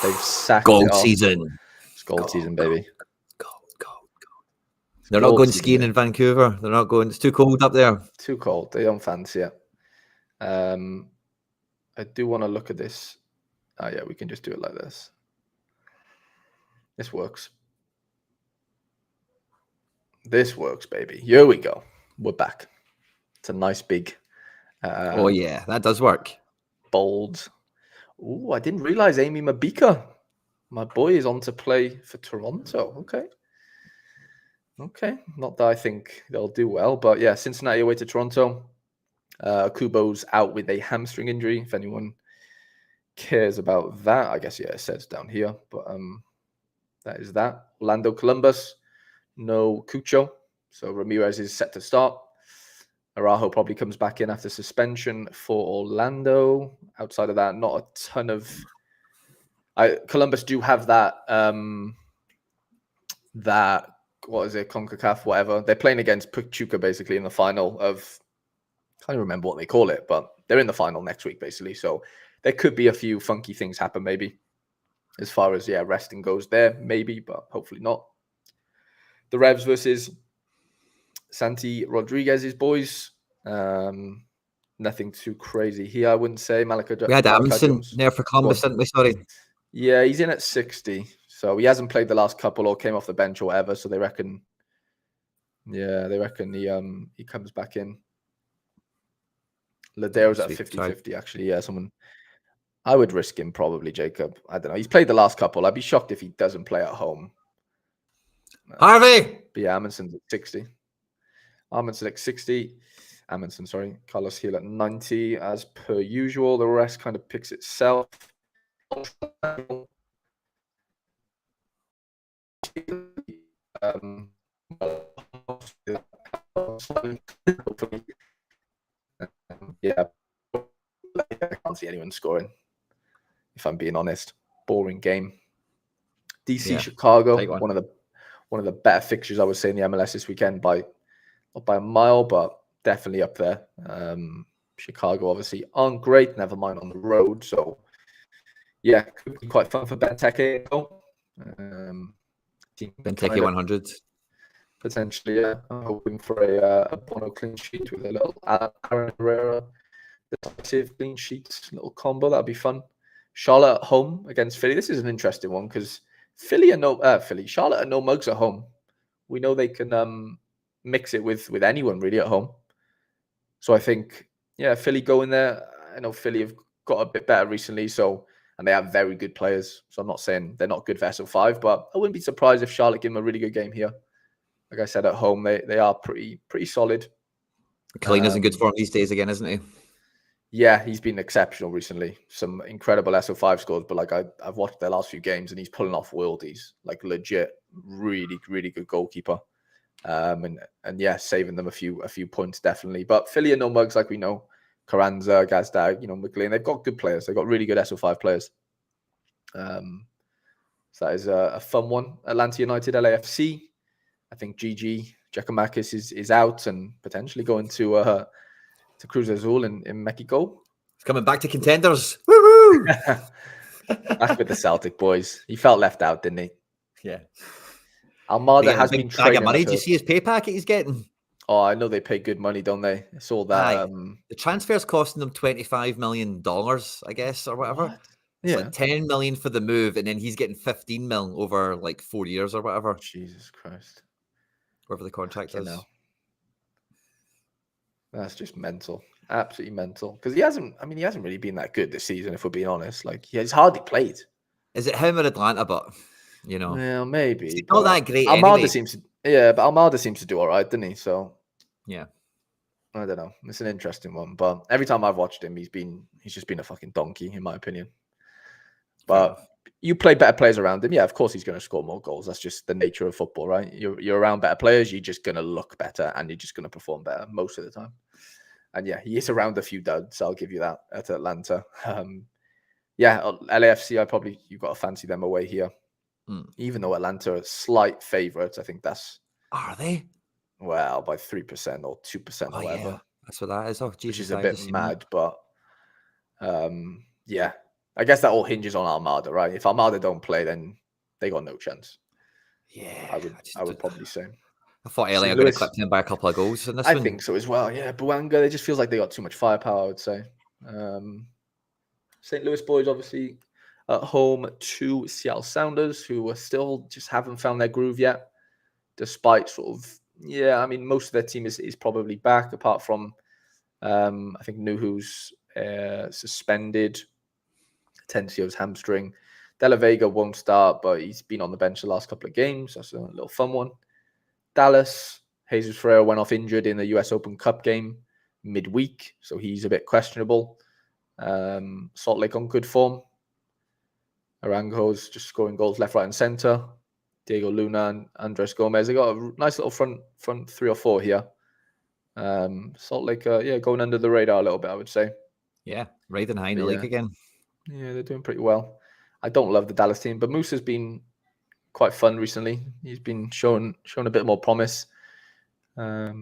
They've sacked gold it off. season. It's gold season, baby. Gold. They're not going skiing in Vancouver. They're not going. It's too cold up there. Too cold. They don't fancy it. I do want to look at this. Oh yeah, we can just do it like this. This works. This works, baby. Here we go. We're back. It's a nice big. Oh yeah, that does work. Bold. Oh, I didn't realize Amy Mabika, my boy, is on to play for Toronto. Okay. Not that I think they'll do well, but yeah, Cincinnati away to Toronto. Kubo's out with a hamstring injury. If anyone cares about that, I guess, yeah, it says down here. But that is that. Orlando Columbus, no Cucho. So Ramirez is set to start. Araujo probably comes back in after suspension for Orlando. Outside of that, not a ton of... Columbus do have that... what is it? CONCACAF, whatever. They're playing against Pachuca, basically, in the final of... I can't remember what they call it, but they're in the final next week, basically. So there could be a few funky things happen, maybe. As far as, resting goes there, maybe, but hopefully not. The Revs versus Santi Rodriguez's boys. Nothing too crazy here, I wouldn't say. We had Amundsen there for Columbus, didn't we? Sorry. Yeah, he's in at 60. So he hasn't played the last couple or came off the bench or whatever. So they reckon he comes back in. Ladero's at 50-50, actually. Yeah, I would risk him probably, Jacob. I don't know. He's played the last couple. I'd be shocked if he doesn't play at home. Harvey! But yeah, Amundsen's at 60. Amundsen at 60. Amundsen, sorry. Carlos Gil at 90, as per usual. The rest kind of picks itself. Yeah, I can't see anyone scoring, if I'm being honest. Boring game. DC Chicago, one of the better fixtures, I would say, in the MLS this weekend, by not by a mile, but definitely up there. Chicago obviously aren't great, never mind on the road. So yeah, could be quite fun for Benteke. Benteke 100. Potentially, yeah. I'm hoping for a Bono clean sheet with a little Aaron Herrera decisive clean sheet little combo. That'd be fun. Charlotte at home against Philly. This is an interesting one because Charlotte are no mugs at home. We know they can mix it with anyone really at home. So I think, yeah, Philly go in there. I know Philly have got a bit better recently, and they have very good players. So I'm not saying they're not good for SO5, but I wouldn't be surprised if Charlotte give them a really good game here. Like I said, at home they are pretty solid. Kalina's in good form these days again, isn't he? Yeah, he's been exceptional recently. Some incredible SO5 scores, but like I've watched their last few games and he's pulling off worldies. Like legit, really, really good goalkeeper. And yeah, saving them a few points definitely. But Philly are no mugs, like we know. Carranza, Gazdag, McLean. They've got good players. They've got really good SO5 players. So that is a fun one. Atlanta United, LAFC. I think GG Giacomakis is out and potentially going to Cruz Azul in Mexico. He's coming back to contenders. Woo! Back with the Celtic boys. He felt left out, didn't he? Yeah. Almada has been training. Money. Do you see his pay packet he's getting? Oh, I know they pay good money, don't they? I saw that. The transfer's costing them $25 million, I guess, or whatever. What? It's like 10 million for the move, and then he's getting 15 mil over like 4 years or whatever. Jesus Christ. Whatever the contract is. That's just mental. Absolutely mental. Because he hasn't really been that good this season, if we're being honest. Like, he's hardly played. Is it him or Atlanta? But, Yeah, maybe. He's not that great Almada anyway. but Almada seems to do all right, doesn't he? So, yeah. I don't know. It's an interesting one. But every time I've watched him, he's just been a fucking donkey, in my opinion. But you play better players around him. Yeah, of course he's going to score more goals. That's just the nature of football, right? You're around better players. You're just going to look better and you're just going to perform better most of the time. And yeah, he is around a few duds. I'll give you that at Atlanta. LAFC, you've got to fancy them away here. Even though Atlanta are slight favourites, I think that's... Are they? Well, by 3% or 2% or whatever. Yeah. That's what that is. Oh, Jesus, which is a bit mad, but yeah. I guess that all hinges on Almada, right? If Almada don't play, then they got no chance. Yeah. I would probably say. I thought LA are going to clip him by a couple of goals in this one. I think so as well. Yeah, Buanga, it just feels like they got too much firepower, I would say. St. Louis boys, obviously, at home to Seattle Sounders, who are still just haven't found their groove yet, despite most of their team is probably back, apart from, I think Nuhu's suspended, Tensio's hamstring. De La Vega won't start, but he's been on the bench the last couple of games. That's a little fun one. Dallas, Jesus Ferreira went off injured in the US Open Cup game midweek, so he's a bit questionable. Salt Lake on good form. Arango's just scoring goals left, right, and center. Diego Luna and Andres Gomez. They got a nice little front 3 or 4 here. Salt Lake, going under the radar a little bit, I would say. Yeah, riding high in the league again. Yeah, they're doing pretty well. I don't love the Dallas team, but Moose has been quite fun recently. He's been showing a bit more promise. So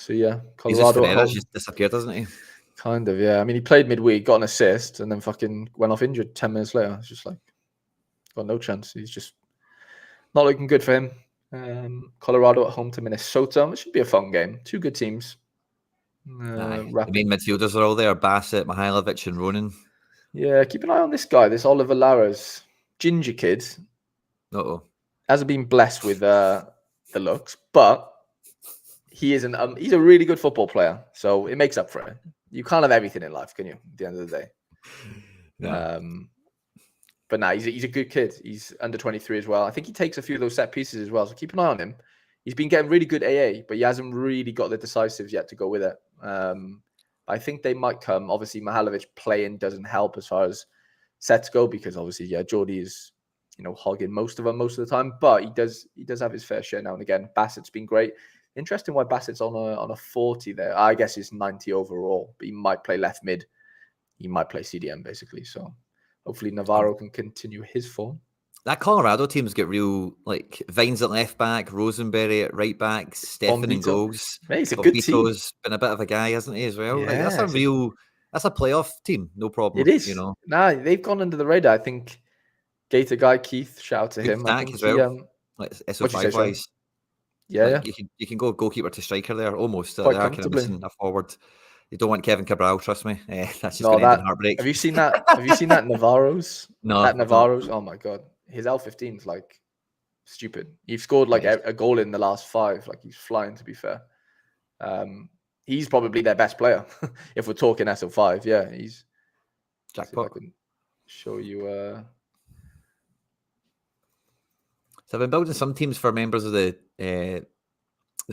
yeah, Colorado at home. Just disappeared, doesn't he? Kind of, yeah. I mean, he played midweek, got an assist, and then fucking went off injured 10 minutes later. It's just like, got no chance. He's just not looking good for him. Colorado at home to Minnesota. It should be a fun game. 2 good teams. The main midfielders are all there: Bassett, Mihailovic, and Ronan. Yeah, keep an eye on this guy, this Oliver Laras. Ginger kid. Hasn't been blessed with the looks, but he is he's a really good football player, so it makes up for it. You can't have everything in life, can you? At the end of the day. No. But no, he's a good kid. He's under 23 as well. I think he takes a few of those set pieces as well, so keep an eye on him. He's been getting really good AA, but he hasn't really got the decisives yet to go with it. I think they might come. Obviously, Mihailovic playing doesn't help as far as sets go because obviously, Jordi is, hogging most of them most of the time. But he does have his fair share now and again. Bassett's been great. Interesting why Bassett's on a 40 there. I guess it's 90 overall, but he might play left mid. He might play CDM basically. So hopefully Navarro can continue his form. That Colorado team's got real, like, Vines at left back, Rosenberry at right back, Stefan in Bombito. goals. Mate, it's a good team. Bombito's been a bit of a guy, hasn't he, as well? Like, Yeah, that's a playoff team, no it problem, is. Nah, they've gone under the radar. I think Gator guy Keith, shout out to Good him. I stack think as he well. Like what'd you say, SO5 sorry? wise. Yeah, Like you can go goalkeeper to striker there almost. They quite are kind of comfortably. missing a forward. You don't want Kevin Cabral, trust me. That's just No, going to end in that heartbreak. have you seen that? Have you seen that Navarro's? No, That I've not. Navarro's. Oh my god, his L15 is like stupid. He's scored like Nice. a goal in the last 5. Like he's flying. To be fair, he's probably their best player if we're talking SO5. Yeah, he's. Jackpot. See if I can show you. So I've been building some teams for members of the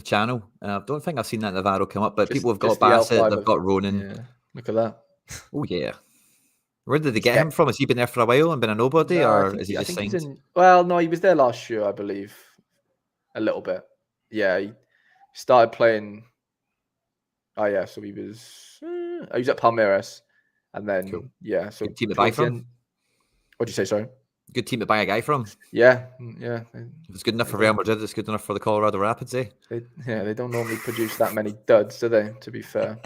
channel. I don't think I've seen that Navarro come up, but people have got Bassett, they've got Ronan. Yeah, look at that. Oh yeah. Where did they get him from? Has he been there for a while and been a nobody, or is he just signed? Well, no, he was there last year, I believe, a little bit. Yeah, he started playing. Oh yeah, so he was at Palmeiras, and then Cool. yeah, so Good team to buy from. What'd you say? Sorry. Good team to buy a guy from. Yeah. If it's good enough for Real Madrid, it's good enough for the Colorado Rapids, eh? They don't normally produce that many duds, do they? To be fair.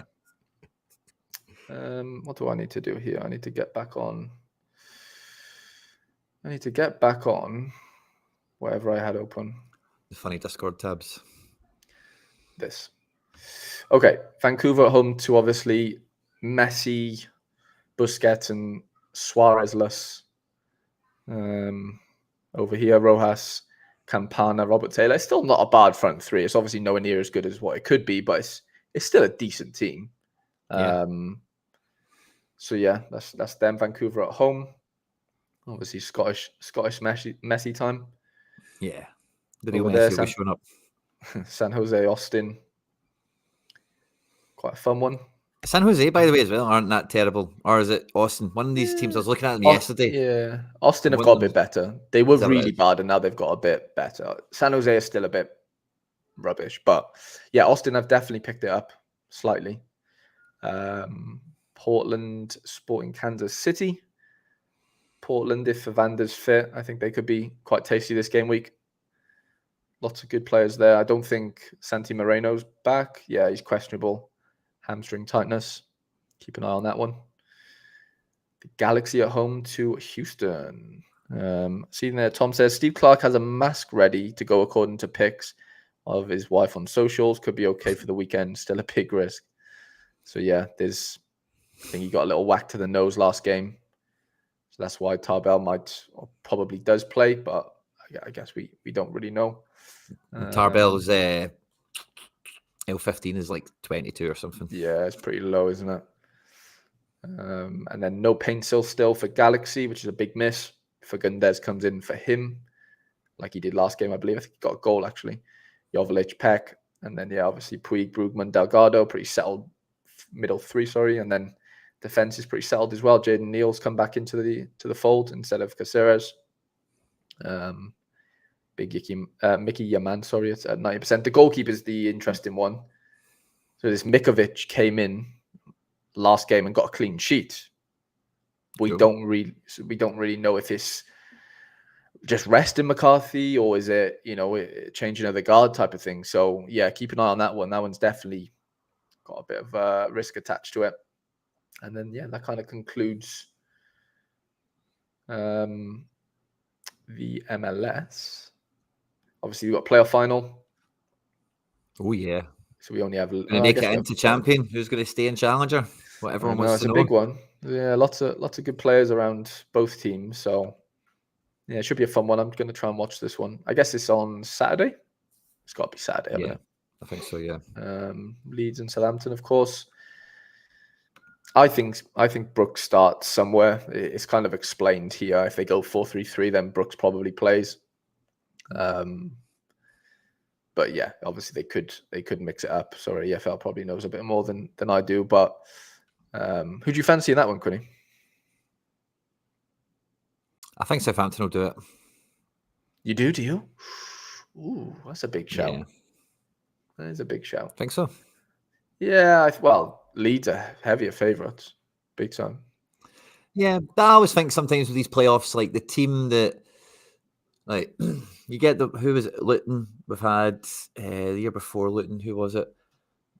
What do I need to do here? I need to get back on. Whatever I had open. The funny Discord tabs. This. Okay, Vancouver at home to obviously Messi, Busquets, and Suarez-less. Over here, Rojas, Campana, Robert Taylor. It's still not a bad front three. It's obviously nowhere near as good as what it could be, but it's still a decent team. Yeah. So yeah, that's them. Vancouver at home. Obviously Scottish Messi time. Yeah, the real Messi will be showing up. San Jose, Austin. Quite a fun one. San Jose, by the way, as well, aren't that terrible. Or is it Austin? One of these teams, I was looking at them yesterday. Yeah, Austin have got a bit better. They were really bad, and now they've got a bit better. San Jose is still a bit rubbish, but yeah, Austin have definitely picked it up slightly. Portland, Sporting Kansas City. Portland, if Evander's fit, I think they could be quite tasty this game week. Lots of good players there. I don't think Santi Moreno's back. Yeah, he's questionable. Hamstring tightness. Keep an eye on that one. The Galaxy at home to Houston. Seeing there, Tom says Steve Clark has a mask ready to go according to pics of his wife on socials. Could be okay for the weekend. Still a big risk. So yeah, I think he got a little whack to the nose last game. So that's why Tarbell might or probably does play, but I guess we don't really know. Tarbell's L15 is like 22 or something. Yeah, it's pretty low, isn't it? And then no Paintsill still for Galaxy, which is a big miss. Fagundez comes in for him, like he did last game, I believe. I think he got a goal, actually. Jovic, Peck. And then, yeah, obviously Puig, Brugman, Delgado, pretty settled middle three, and then defense is pretty settled as well. Jaden Neal's come back into the fold instead of Caceres. Mickey Yaman, it's at 90%. The goalkeeper is the interesting one. So this Mikovic came in last game and got a clean sheet. We don't really know if it's just resting McCarthy or is it, changing of the guard type of thing. So yeah, keep an eye on that one. That one's definitely got a bit of risk attached to it. And then yeah, that kind of concludes the MLS. Obviously, we've got playoff final. Oh yeah. So we only have. Going to make it into champion. Who's going to stay in challenger? What everyone wants to know. It's a big one. Yeah, lots of good players around both teams. So yeah, it should be a fun one. I'm going to try and watch this one. I guess it's on Saturday. It's got to be Saturday. Yeah, I think so. Yeah. Leeds and Southampton, of course. I think Brooks starts somewhere. It's kind of explained here. If they go 4-3-3, then Brooks probably plays. But yeah, obviously they could mix it up. Sorry, EFL probably knows a bit more than I do. But who do you fancy in that one, Quinny? I think Southampton will do it. You do you? Ooh, that's a big shout. Yeah. That is a big shout. Think so? Yeah, Leeds are heavier favourites, big time. Yeah, but I always think sometimes with these playoffs, like the team that Like you get who was it? Luton? We've had the year before Luton. Who was it?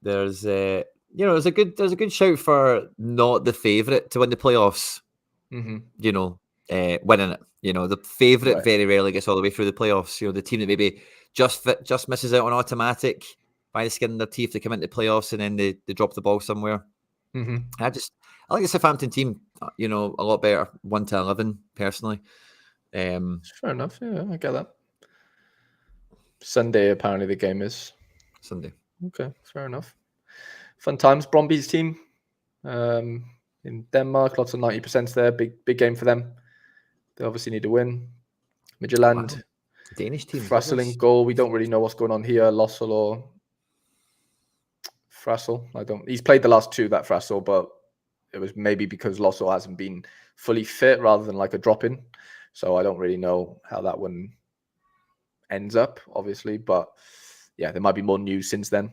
There's there's a good shout for not the favourite to win the playoffs. Winning it. The favourite Right. very rarely gets all the way through the playoffs. The team that maybe just misses out on automatic by the skin of their teeth, they come into the playoffs and then they drop the ball somewhere. I like the Southampton team, a lot better 1-11 personally. Fair enough. Yeah, I get that. Sunday, apparently the game is Sunday. Okay, fair enough. Fun times. Bromby's team in Denmark, lots of 90% there. Big game for them. They obviously need to win. Midtjylland, Wow. Danish team. Frassel goal. We don't really know what's going on here. Lossel or Frassel. He's played the last two, that Frassel, but it was maybe because Lossel hasn't been fully fit rather than like a drop-in. So I don't really know how that one ends up, obviously. But yeah, there might be more news since then.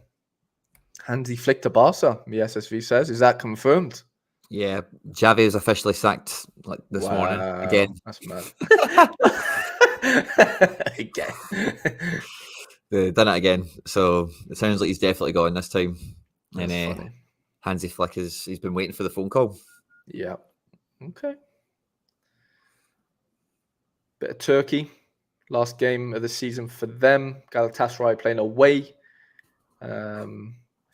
Hansi Flick to Barca, the SSV says. Is that confirmed? Yeah, Xavi is officially sacked this morning again. That's mad. Again. They've done it again. So it sounds like he's definitely gone this time. That's funny. Hansi Flick he's been waiting for the phone call. Yeah. Okay. Bit of Turkey. Last game of the season for them. Galatasaray playing away. I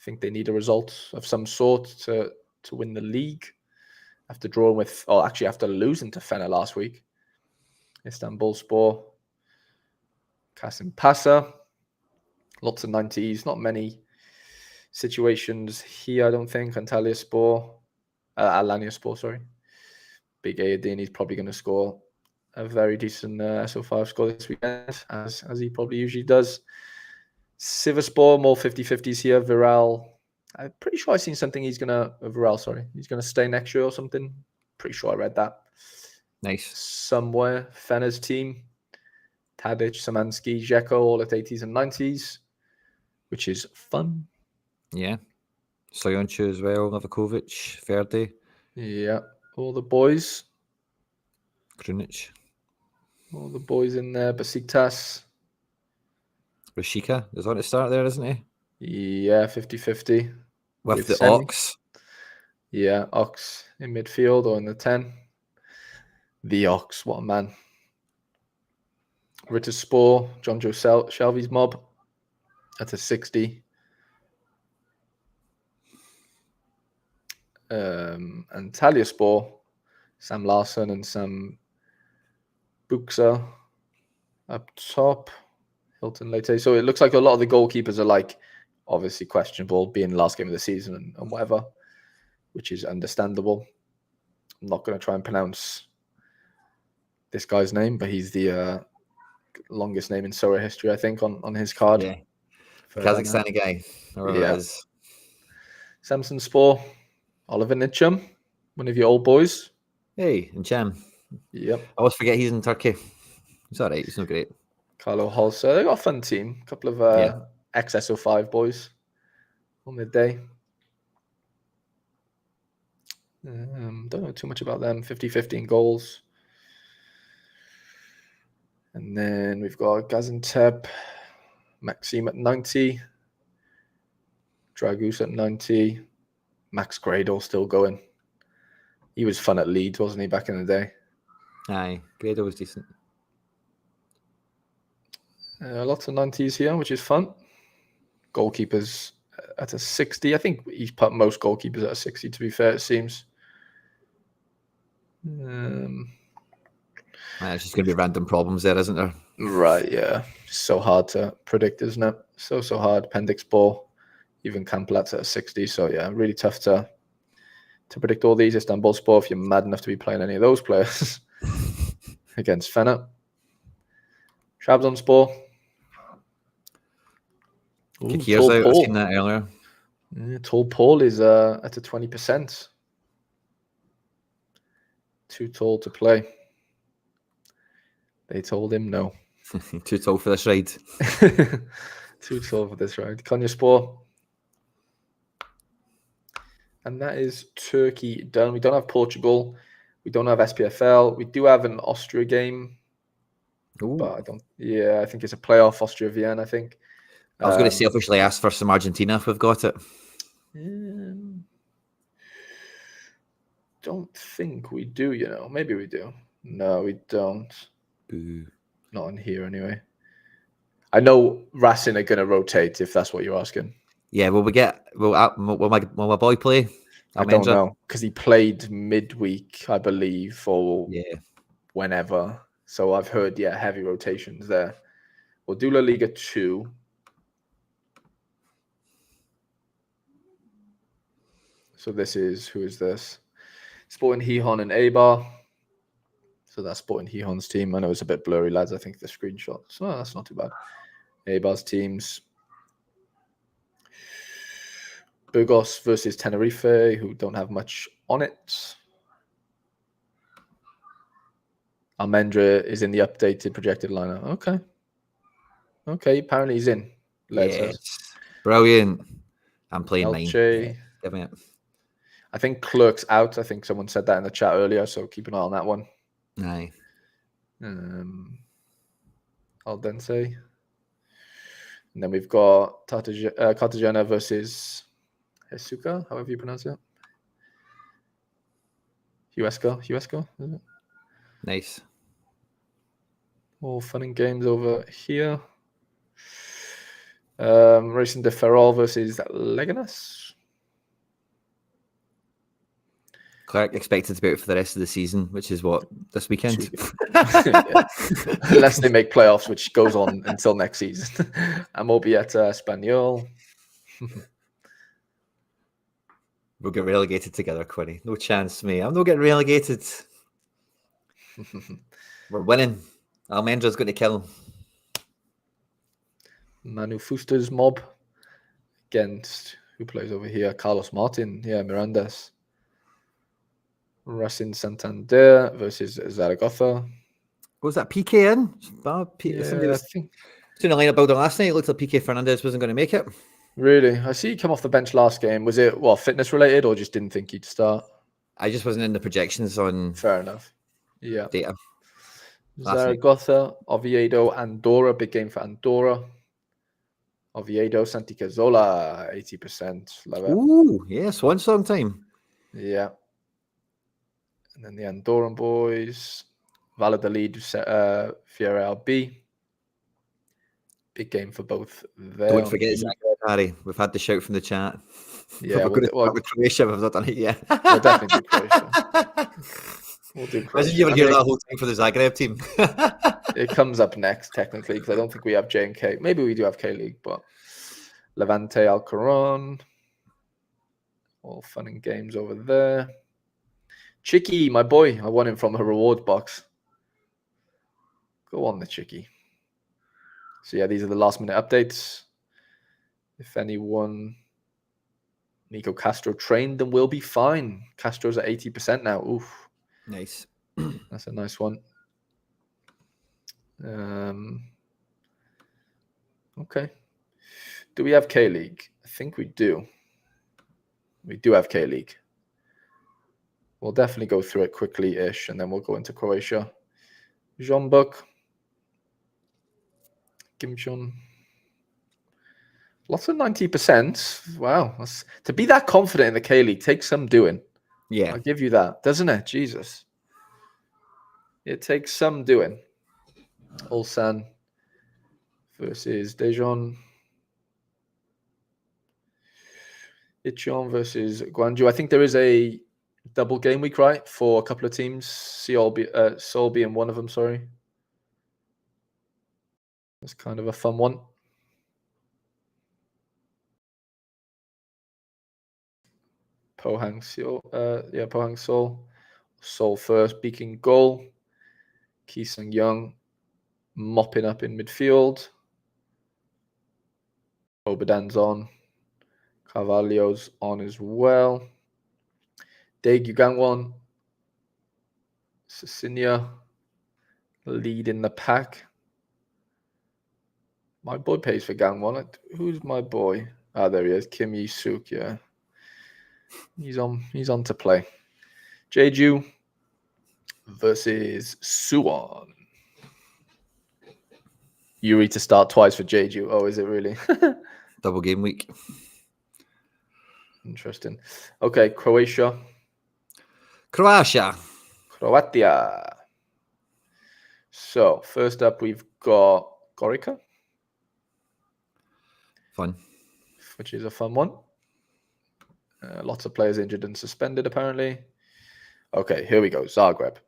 think they need a result of some sort to win the league. After losing to Fener last week. Istanbulspor. Kasımpaşa. Lots of 90s. Not many situations here, I don't think. Alanyaspor, sorry. Big Ayadin, he's probably going to score a very decent SO5 score this weekend, as he probably usually does. Sivasspor, more 50-50s here. Viral, I'm pretty sure I've seen something he's going to stay next year or something. Pretty sure I read that. Nice. Somewhere. Fener's team. Tadic, Szymanski, Dzeko, all at 80s and 90s, which is fun. Yeah. Soyuncu as well, Novakovic, Ferdi. Yeah, all the boys. Krunic. All the boys in there. Besiktas. Rashika is on to start there, isn't he? Yeah, 50-50. With the Ox. Yeah, Ox in midfield or in the 10. The Ox, what a man. Ritterspor, John Joe Shelby's mob at a 60. And Talyaspor, Sam Larson and Sam Buxa up top. Hilton Leite. So it looks like a lot of the goalkeepers are obviously questionable, being the last game of the season and whatever, which is understandable. I'm not going to try and pronounce this guy's name, but he's the longest name in Sorare history, I think, on his card. Yeah. Kazakhstani guy. Yeah. Samsunspor, Oliver Nitcham, one of your old boys. Hey, and Cham. Yep. I always forget he's in Turkey. He's all right. He's not great. Carlo Holzer. They got a fun team. A couple of ex-SO5 boys on the day. Don't know too much about them. 50-50 in goals. And then we've got Gaziantep, Maxime at 90. Dragus at 90. Max Gradle still going. He was fun at Leeds, wasn't he, back in the day? Aye, Gradle was decent. Lots of 90s here, which is fun. Goalkeepers at a 60. I think he's put most goalkeepers at a 60, to be fair, it seems. It's just going to be random problems there, isn't there? Right, yeah. So hard to predict, isn't it? So hard. Appendix ball, even Kamplat's at a 60. So, yeah, really tough to predict all these. Istanbulspor, if you're mad enough to be playing any of those players against Fener. Trabzonspor. Kikir's out. I've seen that earlier. Yeah, Tall Paul is at a 20%. Too tall to play. They told him no. Too tall for this ride. Too tall for this ride. Konyaspor. And that is Turkey done. We don't have Portugal. We don't have SPFL. We do have an Austria game Ooh. but I don't. Yeah, I think it's a playoff Austria Vienna. I think. I was going to selfishly ask for some Argentina if we've got it. Don't think we do. Maybe we do. No, we don't. Boo. Not in here anyway. I know Racing are going to rotate if that's what you're asking. Yeah, will my boy play? I don't know because he played midweek, I believe, or whenever. So I've heard, heavy rotations there. We'll do La Liga 2. So who is this? Sporting Gijón and Eibar. So that's Sporting Gijón's team. I know it's a bit blurry, lads. I think the screenshot. So that's not too bad. Eibar's teams. Burgos versus Tenerife, who don't have much on it. Almendra is in the updated projected lineup. Okay, apparently he's in. Yes. Brilliant. I'm playing Elche. mine. Give me it. I think Clerk's out. I think someone said that in the chat earlier, so keep an eye on that one. Aye. Aldense. And then we've got Cartagena versus Hesuka, however you pronounce it. Huesca, is it? Nice. All fun and games over here. Racing de Ferrol versus Leganés. Clark expected to be out for the rest of the season, which is what, this weekend? Unless they make playoffs, which goes on until next season. Amobieta Espanyol. We'll get relegated together, Quinny. No chance, mate. I'm not getting relegated. We're winning. Almendra's going to kill him. Manu Fuster's mob against, who plays over here? Carlos Martin. Yeah, Mirandas. Racing Santander versus Zaragoza. Was that PK in? Somebody was doing a lineup builder last night. It looked like PK Fernandez wasn't going to make it. Really? I see he come off the bench last game. Was it, fitness related or just didn't think he'd start? I just wasn't in the projections on Fair enough. Yeah. Data. Zaragoza, Oviedo, Andorra. Big game for Andorra. Oviedo, Santi Cazorla, 80%. Love it. Ooh, yeah, Swan Song time. Yeah. And then the Andorran boys, Valladolid, Fiera B. Big game for both there. Don't forget Zagreb, Harry. We've had the shout from the chat. Yeah, we're going to start with Croatia. We've not done it yet. We'll definitely do Croatia. We'll do Croatia. Imagine you ever hear that whole thing for the Zagreb team. It comes up next, technically, because I don't think we have J and K. Maybe we do have K-League, but Levante Alcaron. All fun and games over there. Chicky, my boy. I won him from a reward box. Go on, the Chicky. So, yeah, these are the last-minute updates. If anyone... Nico Castro trained, then we'll be fine. Castro's at 80% now. Oof. Nice. That's a nice one. Okay. Do we have K-League? I think we do. We do have K-League. We'll definitely go through it quickly-ish, and then we'll go into Croatia. Jean-Buck. Kim-Chun. Lots of 90%. Wow. To be that confident in the K-League takes some doing. Yeah. I'll give you that. Doesn't it? Jesus. It takes some doing. Ulsan versus Dijon. Icheon versus Gwangju. I think there is a double game week, right? For a couple of teams. Seoul being one of them, sorry. It's kind of a fun one. Pohang Seoul. Seoul first, Beacon goal. Ki Sung-young mopping up in midfield. Obadan's on. Carvalho's on as well. Daegu Gangwon. Cecilia leading the pack. My boy pays for Gangwon. Who's my boy? Ah, there he is. Kim Yi-suk, yeah. He's on to play. Jeju versus Suwon. Yuri to start twice for Jeju. Oh, is it really? Double game week. Interesting. Okay, Croatia. Croatia. Croatia. So first up, we've got Gorica. Fun. Which is a fun one. Lots of players injured and suspended, apparently. Okay, here we go. Zagreb.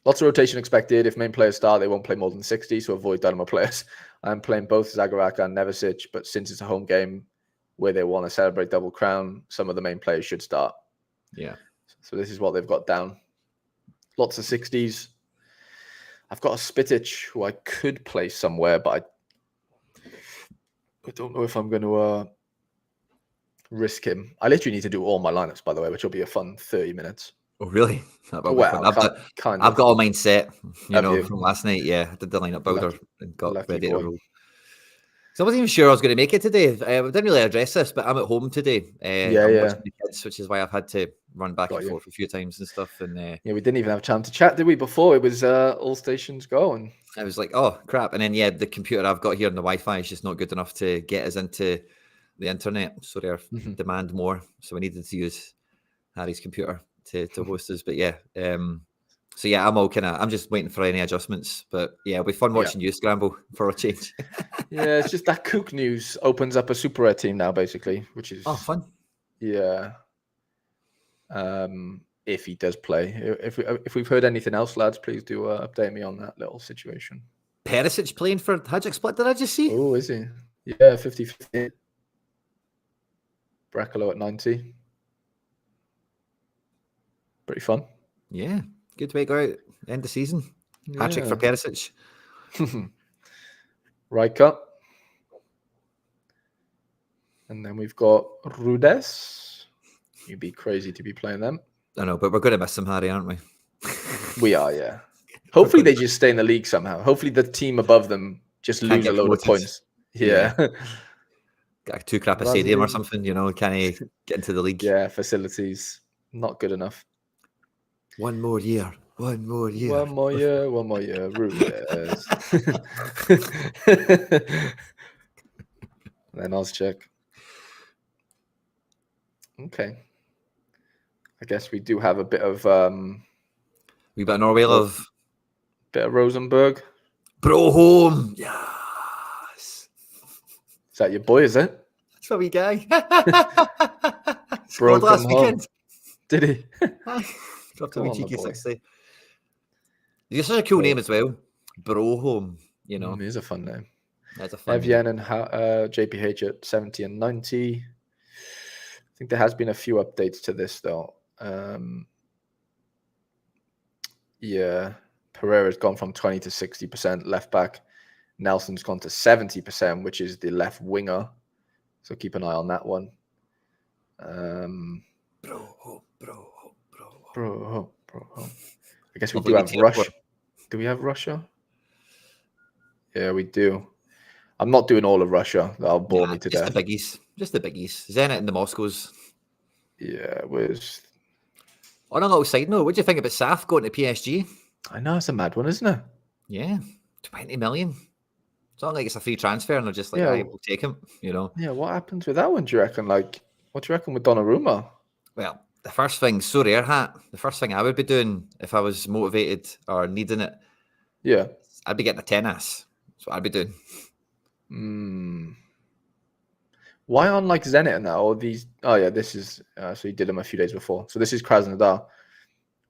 Lots of rotation expected. If main players start, they won't play more than 60, so avoid Dynamo players. I'm playing both Zagorac and Nevesic, but since it's a home game where they want to celebrate double crown, some of the main players should start. Yeah. So this is what they've got down. Lots of 60s. I've got a Spitic who I could play somewhere, but I don't know if I'm going to risk him. I literally need to do all my lineups, by the way, which will be a fun 30 minutes. Oh, really? That'll be fun. Kind I've of. got all mine set, Have you? from last night. Yeah, I did the lineup builder and got ready to roll. So I wasn't even sure I was going to make it today. I didn't really address this, but I'm at home today. I'm watching the kids, which is why I've had to run back and forth a few times and stuff. And we didn't even have a chance to chat, did we? Before it was all stations go, and I was like, oh crap! And then the computer I've got here and the Wi-Fi is just not good enough to get us into the internet, so they demand more. So we needed to use Harry's computer to host us. But so I'm just waiting for any adjustments. But it'll be fun watching you scramble for a change. It's just that Cook news opens up a Super Rare team now, basically, which is fun. Yeah. If he does play, if we've heard anything else, lads, please do update me on that little situation. Perisic playing for Hajduk Split, did I just see? Oh, is he? Yeah, 50-50. Brekalo at 90. Pretty fun. Yeah, good way to go out. End of season. Hat-trick for Perisic. Rijka. And then we've got Rudes. You'd be crazy to be playing them. I know, but we're going to miss them, Harry, aren't we? We are, yeah. Hopefully they just stay in the league somehow. Hopefully the team above them just lose a load of points. Yeah. Got a too crap a stadium or something, can he get into the league? Yeah, facilities. Not good enough. One more year. One more year. Rudes. Then I'll check. Okay. I guess we do have a bit of we got Norway love. Bit of Rosenberg. Bro home. Yes. Is that your boy, is it? That's my wee guy. Bro, last weekend. Home. Did he? Dropped a wee cheeky 60. He's such a cool name as well. Bro home, It is a fun name. That's a fun Evian and JPH at 70 and 90. I think there has been a few updates to this, though. Pereira's gone from 20 to 60% left back. Nelson's gone to 70%, which is the left winger. So keep an eye on that one. Bro. I guess we do have Russia. Do we have Russia? Yeah, we do. I'm not doing all of Russia. That'll bore me to death. Just the biggies. Zenit and the Moscows. Yeah, it was. On a little side note, what do you think about Saf going to PSG? I know, it's a mad one, isn't it? Yeah, 20 million. It's not like it's a free transfer and they're just like, we'll take him, Yeah, what happens with that one, do you reckon? Like, what do you reckon with Donnarumma? Well, the first thing, Sorare hat, the first thing I would be doing if I was motivated or needing it, I'd be getting a tennis. That's what I'd be doing. Why on like Zenit and that? All these? Oh yeah, this is so he did them a few days before. So this is Krasnodar,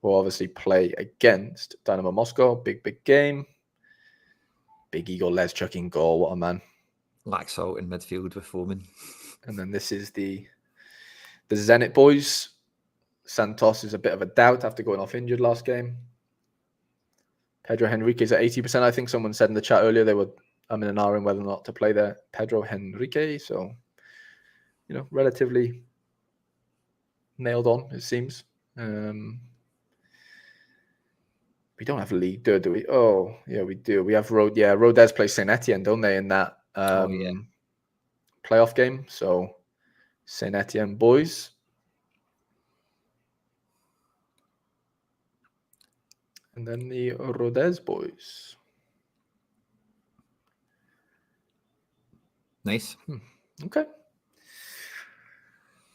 who will obviously play against Dynamo Moscow. Big game. Big Igor Lezchuk in goal. What a man. Laxalt in midfield with Foreman. And then this is the Zenit boys. Santos is a bit of a doubt after going off injured last game. Pedro Henrique's at 80%. I think someone said in the chat earlier they were in an hour in whether or not to play there. Pedro Henrique. So, relatively nailed on, it seems. We don't have League, do we? Oh, yeah, we do. We have Rodez plays Saint Etienne, don't they, in that playoff game? So, Saint Etienne boys. And then the Rodez boys. Nice. Okay.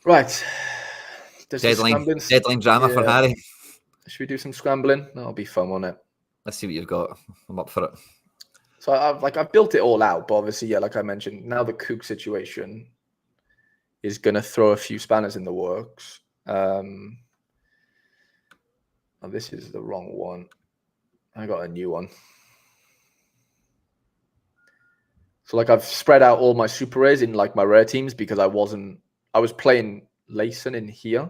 Right. Does the Deadline drama for Harry. Should we do some scrambling? That'll be fun, won't it? Let's see what you've got. I'm up for it. So I've built it all out, but obviously, like I mentioned, now the Cook situation is going to throw a few spanners in the works. Oh, this is the wrong one. I got a new one. So like I've spread out all my super rares in like my rare teams because I was playing Layson in here.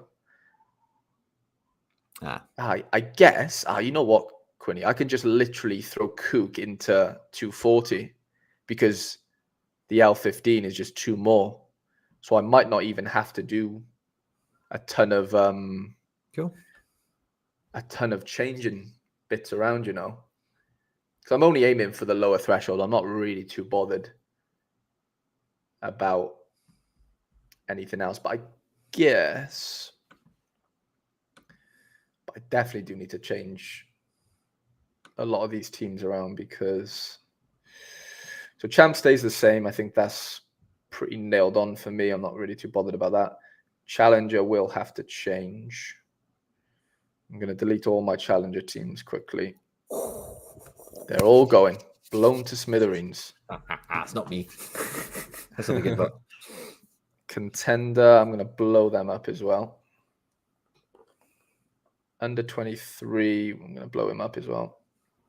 I guess, you know what, Quinny, I can just literally throw Cook into 240 because the L15 is just 2 more. So I might not even have to do a ton of cool. A ton of changing bits around, you know. So I'm only aiming for the lower threshold. I'm not really too bothered about anything else. But I guess I definitely do need to change a lot of these teams around because so champ stays the same. I think that's pretty nailed on for me. I'm not really too bothered about that. Challenger will have to change. I'm going to delete all my challenger teams quickly. They're all going. Blown to smithereens. It's not me. That's not a good one. Contender, I'm going to blow them up as well. Under 23, I'm going to blow him up as well.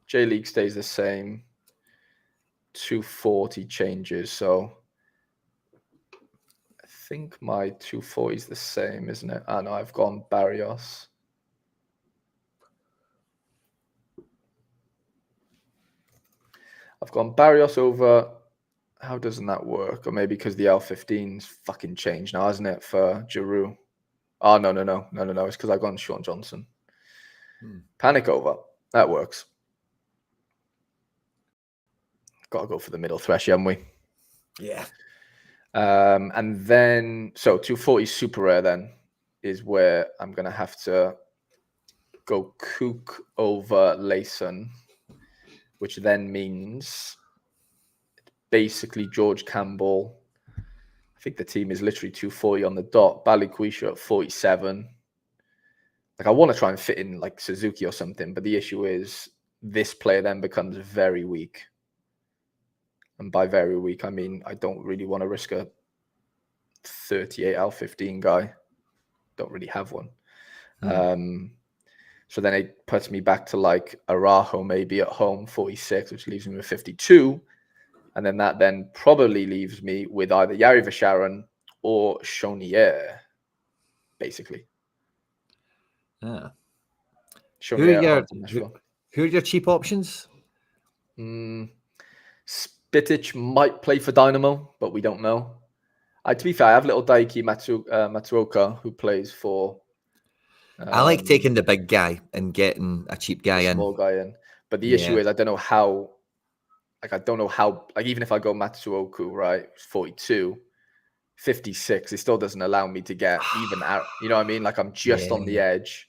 J-League stays the same. 240 changes. So I think my 240 is the same, isn't it? No, I've gone Barrios. I've gone Barrios over. How doesn't that work? Or maybe because the L15's fucking changed now, hasn't it, for Giroud? Oh, no. It's because I've gone Sean Johnson. Panic over. That works. Got to go for the middle thresh, haven't we? Yeah. And then, so 240 super rare then is where I'm going to have to go Cook over Layson, which then means basically George Campbell. I think the team is literally 240 on the dot. Balikwisha at 47. Like I want to try and fit in like Suzuki or something, but the issue is this player then becomes very weak. And by very weak, I mean I don't really want to risk a 38 L15 guy. Don't really have one. So then it puts me back to like Araujo maybe at home, 46, which leaves me with 52. And then that then probably leaves me with either Yari Vasharan or Chonier, basically. Yeah. Who are your cheap options? Spitic might play for Dynamo, but we don't know. To be fair, I have little Daiki Matsuoka who plays for. I like taking the big guy and getting a cheap guy in. Small guy in. But the issue is I don't know how. Like even if I go Matsuoka, right, 42, 56, it still doesn't allow me to get even out. You know what I mean? Like I'm just on the edge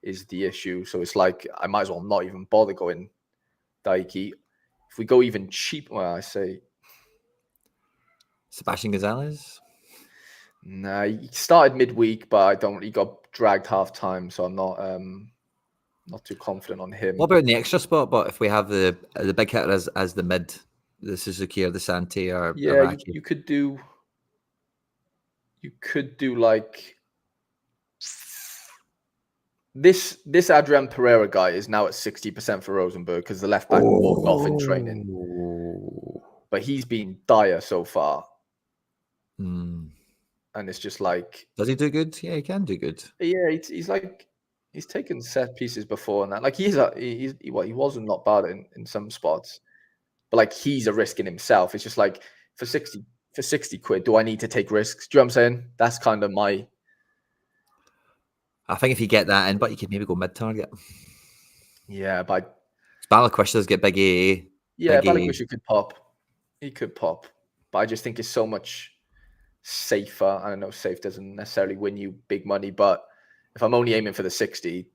is the issue. So it's like I might as well not even bother going Daiki. If we go even cheap, well, I say Sebastian Gonzalez. Nah, he started midweek, but he got dragged half time, so I'm not too confident on him. What about in the extra spot? But if we have the big hitter as the mid, the Suzuki or the Santi or Iraqi. you could do like this Adrian Pereira guy is now at 60% for Rosenberg because the left back walked off in training, but he's been dire so far. And it's just like, does he do good? Yeah, he can do good. Yeah, he's taken set pieces before and that. Like he wasn't not bad in some spots, but like he's a risk in himself. It's just like for 60 quid, do I need to take risks? Do you know what I'm saying? That's kind of my. I think if you get that in, but you could maybe go mid target. Yeah, but Balikwisha's get big AA. Yeah, Balikwisha could pop. He could pop, but I just think it's so much safer. I don't know, safe doesn't necessarily win you big money, but if I'm only aiming for the 60,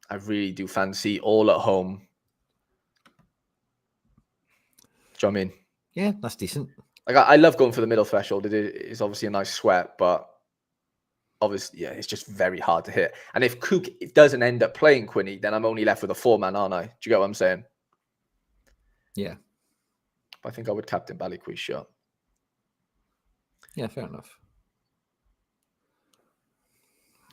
I really do fancy all at home. Do you know what I mean? Yeah, that's decent. Like I love going for the middle threshold. It is obviously a nice sweat, but obviously, yeah, it's just very hard to hit. And if Cook doesn't end up playing Quinny, then I'm only left with a 4-man, aren't I? Do you get what I'm saying? Yeah. I think I would captain Balikwisha. Yeah, fair enough.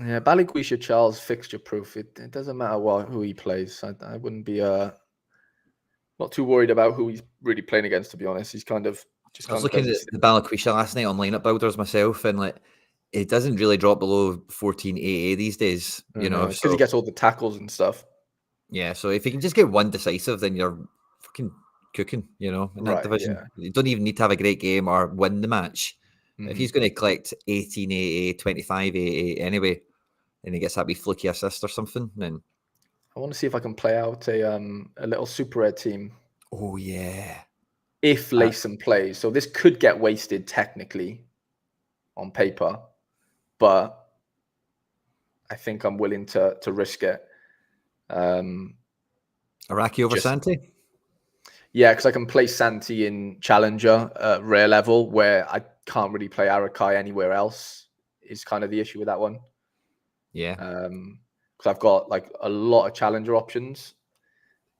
Yeah, Balikwisha, Charles, fixture proof. It doesn't matter who he plays. I wouldn't be not too worried about who he's really playing against, to be honest. He's kind of just I was kind of does looking his at the thing. Balikwisha last night on lineup builders myself, and like it doesn't really drop below 14 AA these days, you know. Because So he gets all the tackles and stuff. yeah, so if you can just get one decisive, then you're fucking cooking, you know, in that Right, division. yeah. You don't even need to have a great game or win the match. If he's going to collect 18 AA, 25 AA anyway, and he gets that wee fluky assist or something, then I want to see if I can play out a little Super Red team. Oh yeah. If Layson plays. So this could get wasted technically on paper, but I think I'm willing to risk it. Iraqi over Santi? Yeah, because I can play Santi in Challenger at rare level, where I can't really play Arakai anywhere else, is kind of the issue with that one. Yeah. Because I've got like a lot of Challenger options,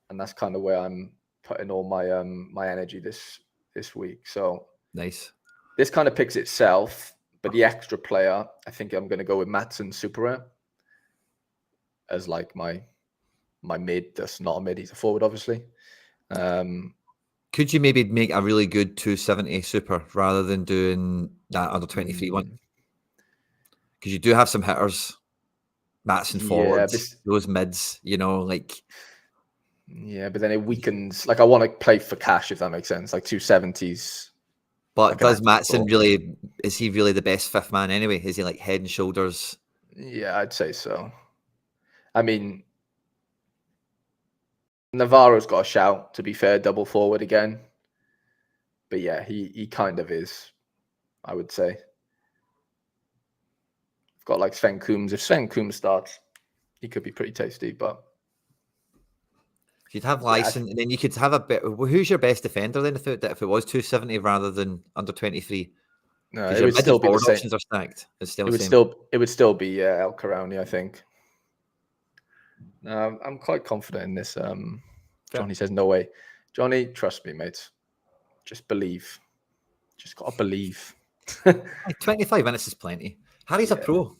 and that's kind of where I'm putting all my my energy this week. So nice. This kind of picks itself, but the extra player, I think I'm going to go with Matson Super Rare as like my mid. That's not a mid; he's a forward, obviously. Could you maybe make a really good 270 super rather than doing that under 23 one? Because you do have some hitters, Matson forwards, those mids, you know, like. Yeah, but then it weakens. Like I want to play for cash, if that makes sense. Like 270s. But like does Matson really? Is he really the best fifth man anyway? Is he like head and shoulders? Yeah, I'd say so. I mean, Navarro's got a shout, to be fair, double forward again. But yeah, he kind of is, I would say. Got like Sven Coombs. If Sven Coombs starts, he could be pretty tasty, but you'd have Lyson, and then you could have a bit. Who's your best defender then if it was 270 rather than under 23? No, it would still be the same. Options are stacked. It's still it would still be El Karani, I think. I'm quite confident in this. Johnny says no way. Johnny, trust me, mate. Just believe. Just gotta believe. 25 minutes is plenty. Harry's a pro.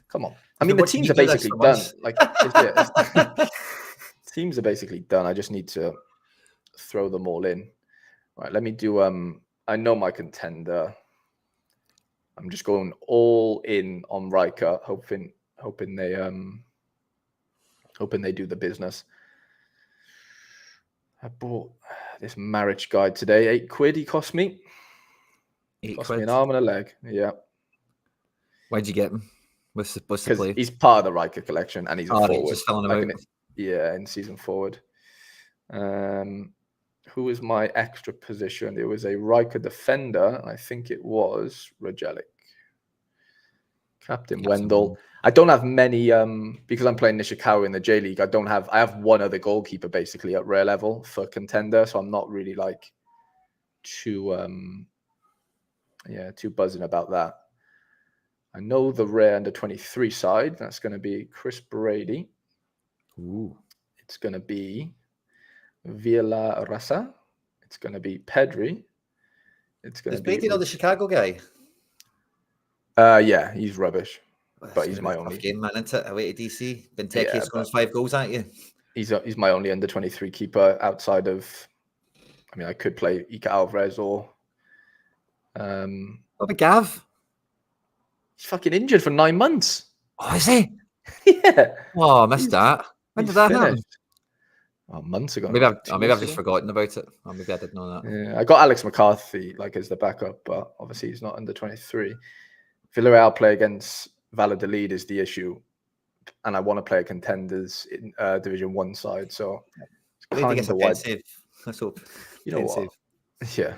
Come on. I mean, the teams are basically done. Like, teams are basically done. I just need to throw them all in. All right, let me do. I know my contender. I'm just going all in on Riker, hoping they do the business. I bought this marriage guide today. £8 he cost me. Cost me an arm and a leg. Yeah. Why'd you get him? What's the play? He's part of the Riker collection and he's a forward. Just filling him out. In season forward. Who was my extra position? It was a Riker defender. I think it was Rajelic. Captain Wendell. I don't have many because I'm playing Nishikawa in the J League. I have one other goalkeeper basically at rare level for contender, so I'm not really like too buzzing about that. I know the rare under 23 side. That's going to be Chris Brady. Ooh. It's going to be Villa Rasa. It's going to be Pedri. It's going to be. Is Brady not the Chicago guy? Yeah, he's rubbish. But he's my only game, man, isn't it? Away to DC. Benteke scores 5 goals at you. He's my only under 23 keeper outside of. I mean, I could play Ika Alvarez or. What about Gav? He's fucking injured for 9 months. Oh, is he? Yeah. Oh, I missed that. When did that happen? Oh, months ago. Maybe I've just forgotten about it. Or maybe I didn't know that. Yeah, I got Alex McCarthy like as the backup, but obviously he's not under 23. Villarreal play against Valladolid is the issue, and I want to play a contenders in Division 1 side, so it's kind of wide. Save. Let's hope. You know what? Yeah.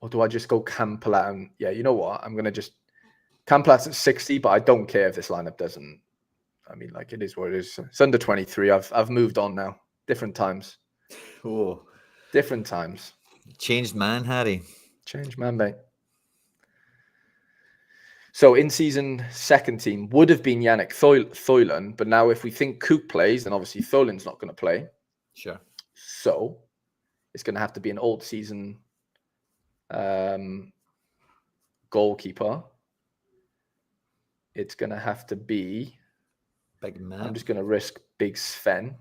Or do I just go Campbell and yeah, you know what? I'm going to just Campbell's at 60, but I don't care if this lineup doesn't. I mean, like, it is what it is. It's under 23. I've moved on now. Different times. Oh. Different times. Changed man, Harry. Change man, mate. So in season, second team would have been Yannick Thoylen, but now if we think Cook plays, then obviously Thoylen's not going to play. Sure. So it's going to have to be an old season goalkeeper. It's going to have to be Big man. I'm just going to risk Big Sven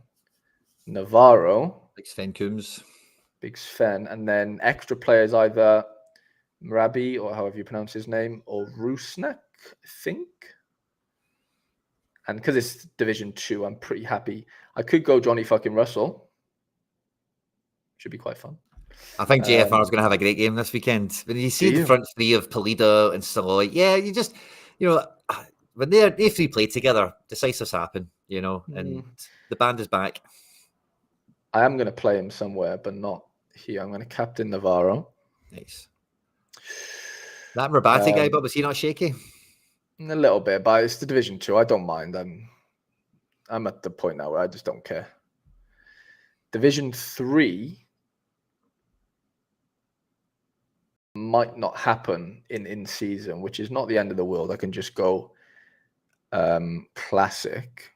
Navarro. Big Sven Coombs. Big Sven, and then extra players either Mrabi, or however you pronounce his name, or Rusnak, I think. And because it's Division 2, I'm pretty happy. I could go Johnny fucking Russell. Should be quite fun. I think JFR is going to have a great game this weekend. When you see the front three of Polito and Saloy, yeah, you just, when they three play together, decisives happen, and the band is back. I am going to play him somewhere, but not here. I'm going to captain Navarro. Nice. That Rabati guy, but was he not shaky? A little bit, but it's the Division 2. I don't mind. I'm at the point now where I just don't care. Division 3 might not happen in season, which is not the end of the world. I can just go classic.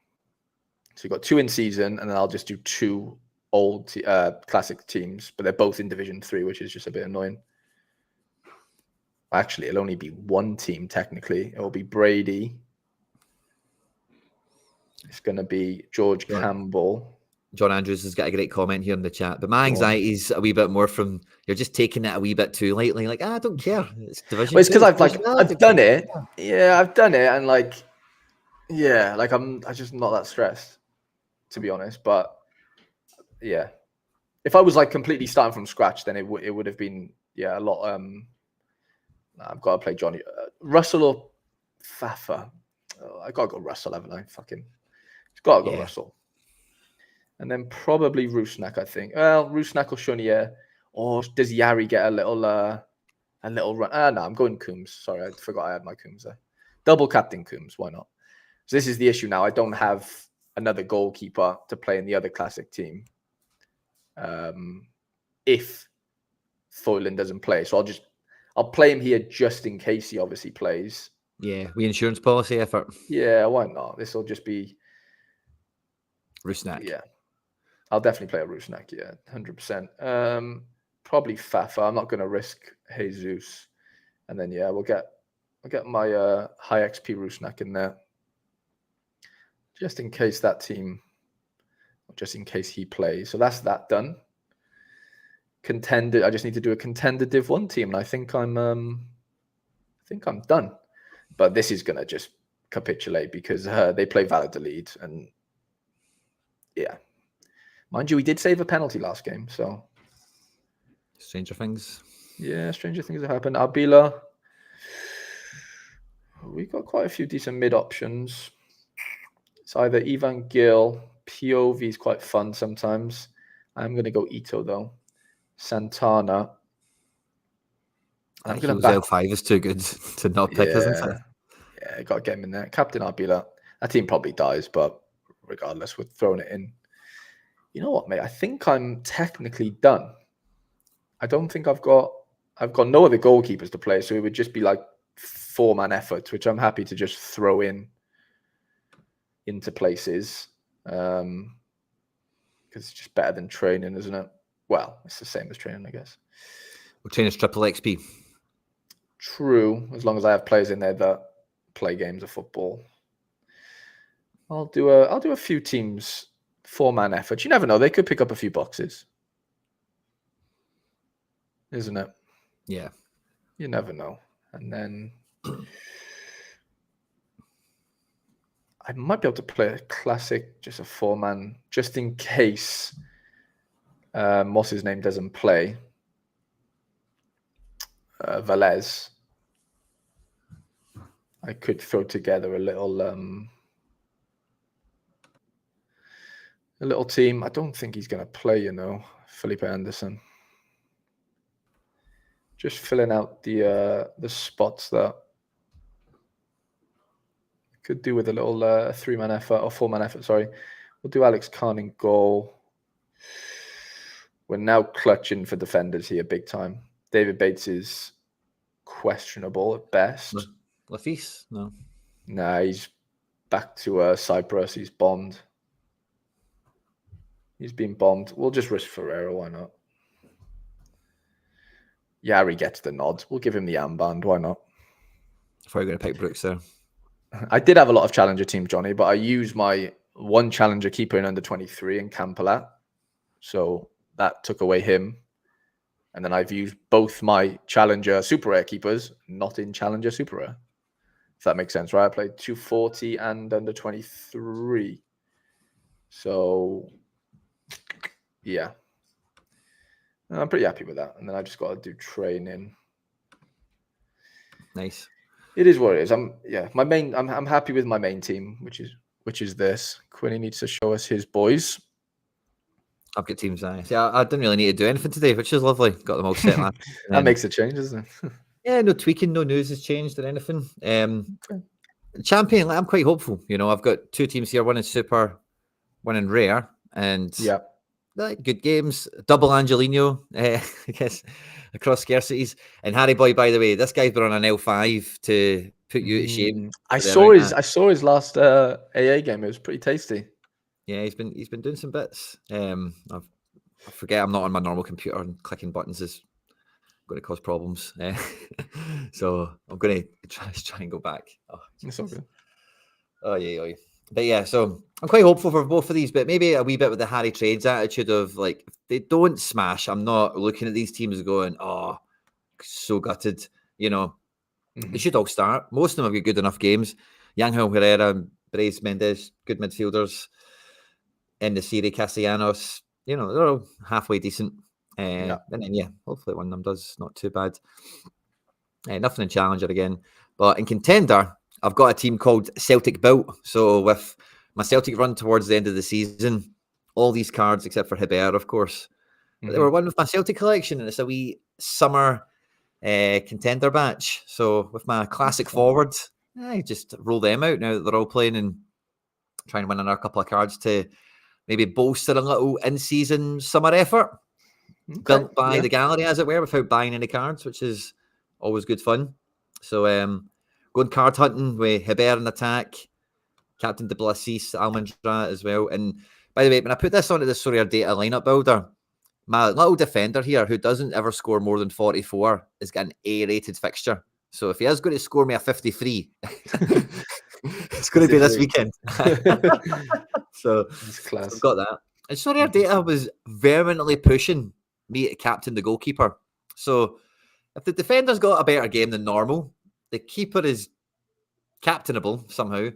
So you've got 2 in season, and then I'll just do 2 old classic teams, but they're both in Division 3, which is just a bit annoying. Actually, it'll only be 1 team technically. It will be Brady. It's going to be George Campbell. John Andrews has got a great comment here in the chat, but my anxiety is a wee bit more from you're just taking it a wee bit too lightly. Like, I don't care. It's Division. Well, it's because I've done it. Yeah, I've done it, and I'm just not that stressed, to be honest. But yeah, if I was completely starting from scratch, then it would have been a lot. I've got to play Johnny Russell or Fafa. I got to go Russell, haven't I? Fucking, it's got to go Russell. And then probably Rusnak, I think. Well, Rusnak or Chonier. Or does Yari get a little run? No, I'm going Coombs. Sorry, I forgot I had my Coombs there. Double captain Coombs, why not? So this is the issue now. I don't have another goalkeeper to play in the other classic team. If Thoylen doesn't play. So I'll play him here just in case he obviously plays. Yeah, insurance policy effort. Yeah, why not? This will just be Rusnak. Yeah. I'll definitely play a Rusnak, 100%. Probably Fafa. I'm not going to risk Jesus. And then, we'll get my high XP Rusnak in there. Just in case that team, just in case he plays. So that's that done. Contender. I just need to do a contender Div 1 team, and I think I'm done. But this is going to just capitulate because they play Valladolid, and mind you, we did save a penalty last game, so stranger things. Yeah, stranger things have happened. Arbila, we got quite a few decent mid options. It's either Ivan Gill, POV is quite fun sometimes. I'm going to go Ito though. Santana. I'm going to back. L5 is too good to not pick, isn't it? Yeah, got to get him in there. Captain Arbila. That team probably dies, but regardless, we're throwing it in. You know what, mate? I think I'm technically done. I don't think I've got no other goalkeepers to play, so it would just be 4-man efforts, which I'm happy to just throw into places. Because it's just better than training, isn't it? Well, it's the same as training, I guess. Well, training's triple XP. True, as long as I have players in there that play games of football. I'll do a few teams, 4-man efforts. You never know; they could pick up a few boxes, isn't it? Yeah, you never know. And then I might be able to play a classic, just a 4-man, just in case what's his name doesn't play. Velez. I could throw together a little team. I don't think he's going to play, Felipe Anderson. Just filling out the spots that could do with a little 3-man effort or 4-man effort. Sorry, we'll do Alex Khan in goal. We're now clutching for defenders here, big time. David Bates is questionable at best. Lafise? No. Nah, he's back to Cyprus. He's bombed. He's been bombed. We'll just risk Ferreira. Why not? Harry gets the nod. We'll give him the armband. Why not? Probably going to pick Brooks there. I did have a lot of challenger team, Johnny, but I used my one challenger keeper in under 23 in Campbell. So that took away him. And then I've used both my challenger super rare keepers, not in challenger super rare. If that makes sense, right? I played 240 and under 23. So, yeah. I'm pretty happy with that. And then I just got to do training. Nice. It is what it is. I'm happy with my main team, which is this. Quinny needs to show us his boys. I've got teams now. Yeah, I didn't really need to do anything today, which is lovely. Got them all set last. That makes a change, doesn't it? Yeah, no tweaking, no news has changed or anything. Champion, I'm quite hopeful. I've got two teams here, one in super, one in rare, and yeah, good games. Double Angelino, I guess, across scarcities. And Harry Boy, by the way, this guy's been on an L5 to put you to shame. I saw his last AA game. It was pretty tasty. Yeah, he's been doing some bits. I forget I'm not on my normal computer, and clicking buttons is going to cause problems. So I'm going to try and go back. Oh, it's all good. Oh yeah. But yeah, so I'm quite hopeful for both of these, but maybe a wee bit with the Harry Trades attitude of like, if they don't smash, I'm not looking at these teams going, oh, so gutted. They should all start. Most of them have got good enough games. Yangel Herrera, Brais Mendes, good midfielders. In the Serie, Castellanos, they're all halfway decent. And then, hopefully one of them does not too bad. Nothing in Challenger again. But in Contender, I've got a team called Celtic Built. So with my Celtic run towards the end of the season, all these cards, except for Hibbert, of course, they were one with my Celtic collection, and it's a wee summer Contender batch. So with my classic forward, I just roll them out now that they're all playing and trying to win another couple of cards to maybe bolster a little in-season summer effort. Built by the gallery, as it were, without buying any cards, which is always good fun. So going card hunting with Hibbert in attack, Captain de Blassis, Almondra as well. And by the way, when I put this onto the Sorare data lineup builder, my little defender here, who doesn't ever score more than 44, is got an A-rated fixture. So if he is going to score me a 53, it's going to be this weekend. So I've got that. And Sorare data was vehemently pushing me to captain the goalkeeper. So if the defender's got a better game than normal, the keeper is captainable somehow.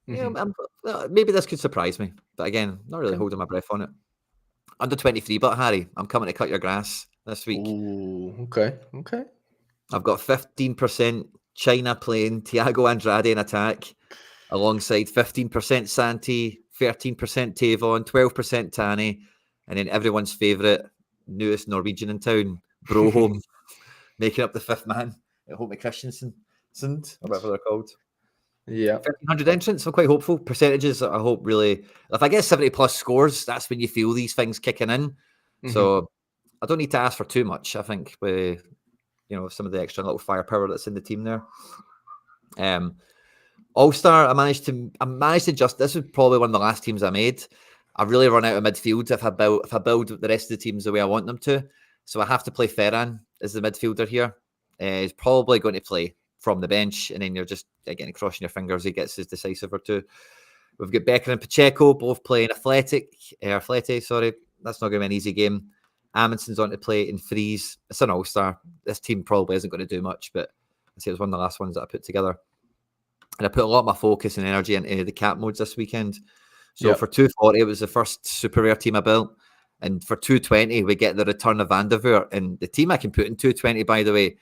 Maybe this could surprise me. But again, not really holding my breath on it. Under 23, but Harry, I'm coming to cut your grass this week. Ooh, okay. I've got 15% China playing Thiago Andrade in attack, alongside 15% Santi, 13% Tavon, 12% Tani, and then everyone's favourite, newest Norwegian in town, Broholm, making up the fifth man at Hope Christensen, or whatever they're called. Yeah. 1,500 entrants, I'm quite hopeful. Percentages, I hope really, if I get 70 plus scores, that's when you feel these things kicking in. So I don't need to ask for too much, I think, with some of the extra little firepower that's in the team there. All-Star, I managed to just, this was probably one of the last teams I made. I really run out of midfield if I build the rest of the teams the way I want them to. So I have to play Ferran as the midfielder here. He's probably going to play from the bench, and then you're just again crossing your fingers he gets his decisive or two. We've got Becker and Pacheco both playing Athletic. Sorry, that's not going to be an easy game. Amundson's on to play in Freeze. It's an all-star. This team probably isn't going to do much, but I say it was one of the last ones that I put together. And I put a lot of my focus and energy into the cap modes this weekend. So for 240, it was the first super rare team I built. And for 220, we get the return of Van der Voort. And the team I can put in 220, by the way,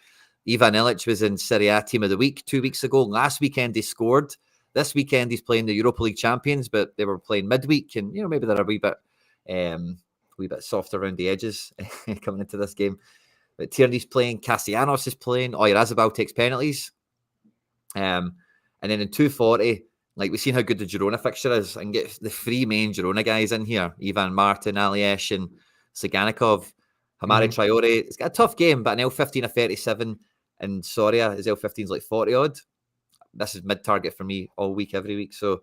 Ivan Illich was in Serie A Team of the Week 2 weeks ago. Last weekend, he scored. This weekend, he's playing the Europa League champions, but they were playing midweek. And, maybe they're a wee bit soft around the edges coming into this game. But Tierney's playing. Castellanos is playing. Oyarzabal takes penalties. And then in 240, we've seen how good the Girona fixture is. I can get the three main Girona guys in here. Ivan Martin, Aliesh, and Siganikov Hamari Traore, it's got a tough game, but an L15 of 37, and Sorare, his L15's like 40 odd. This is mid-target for me all week, every week. So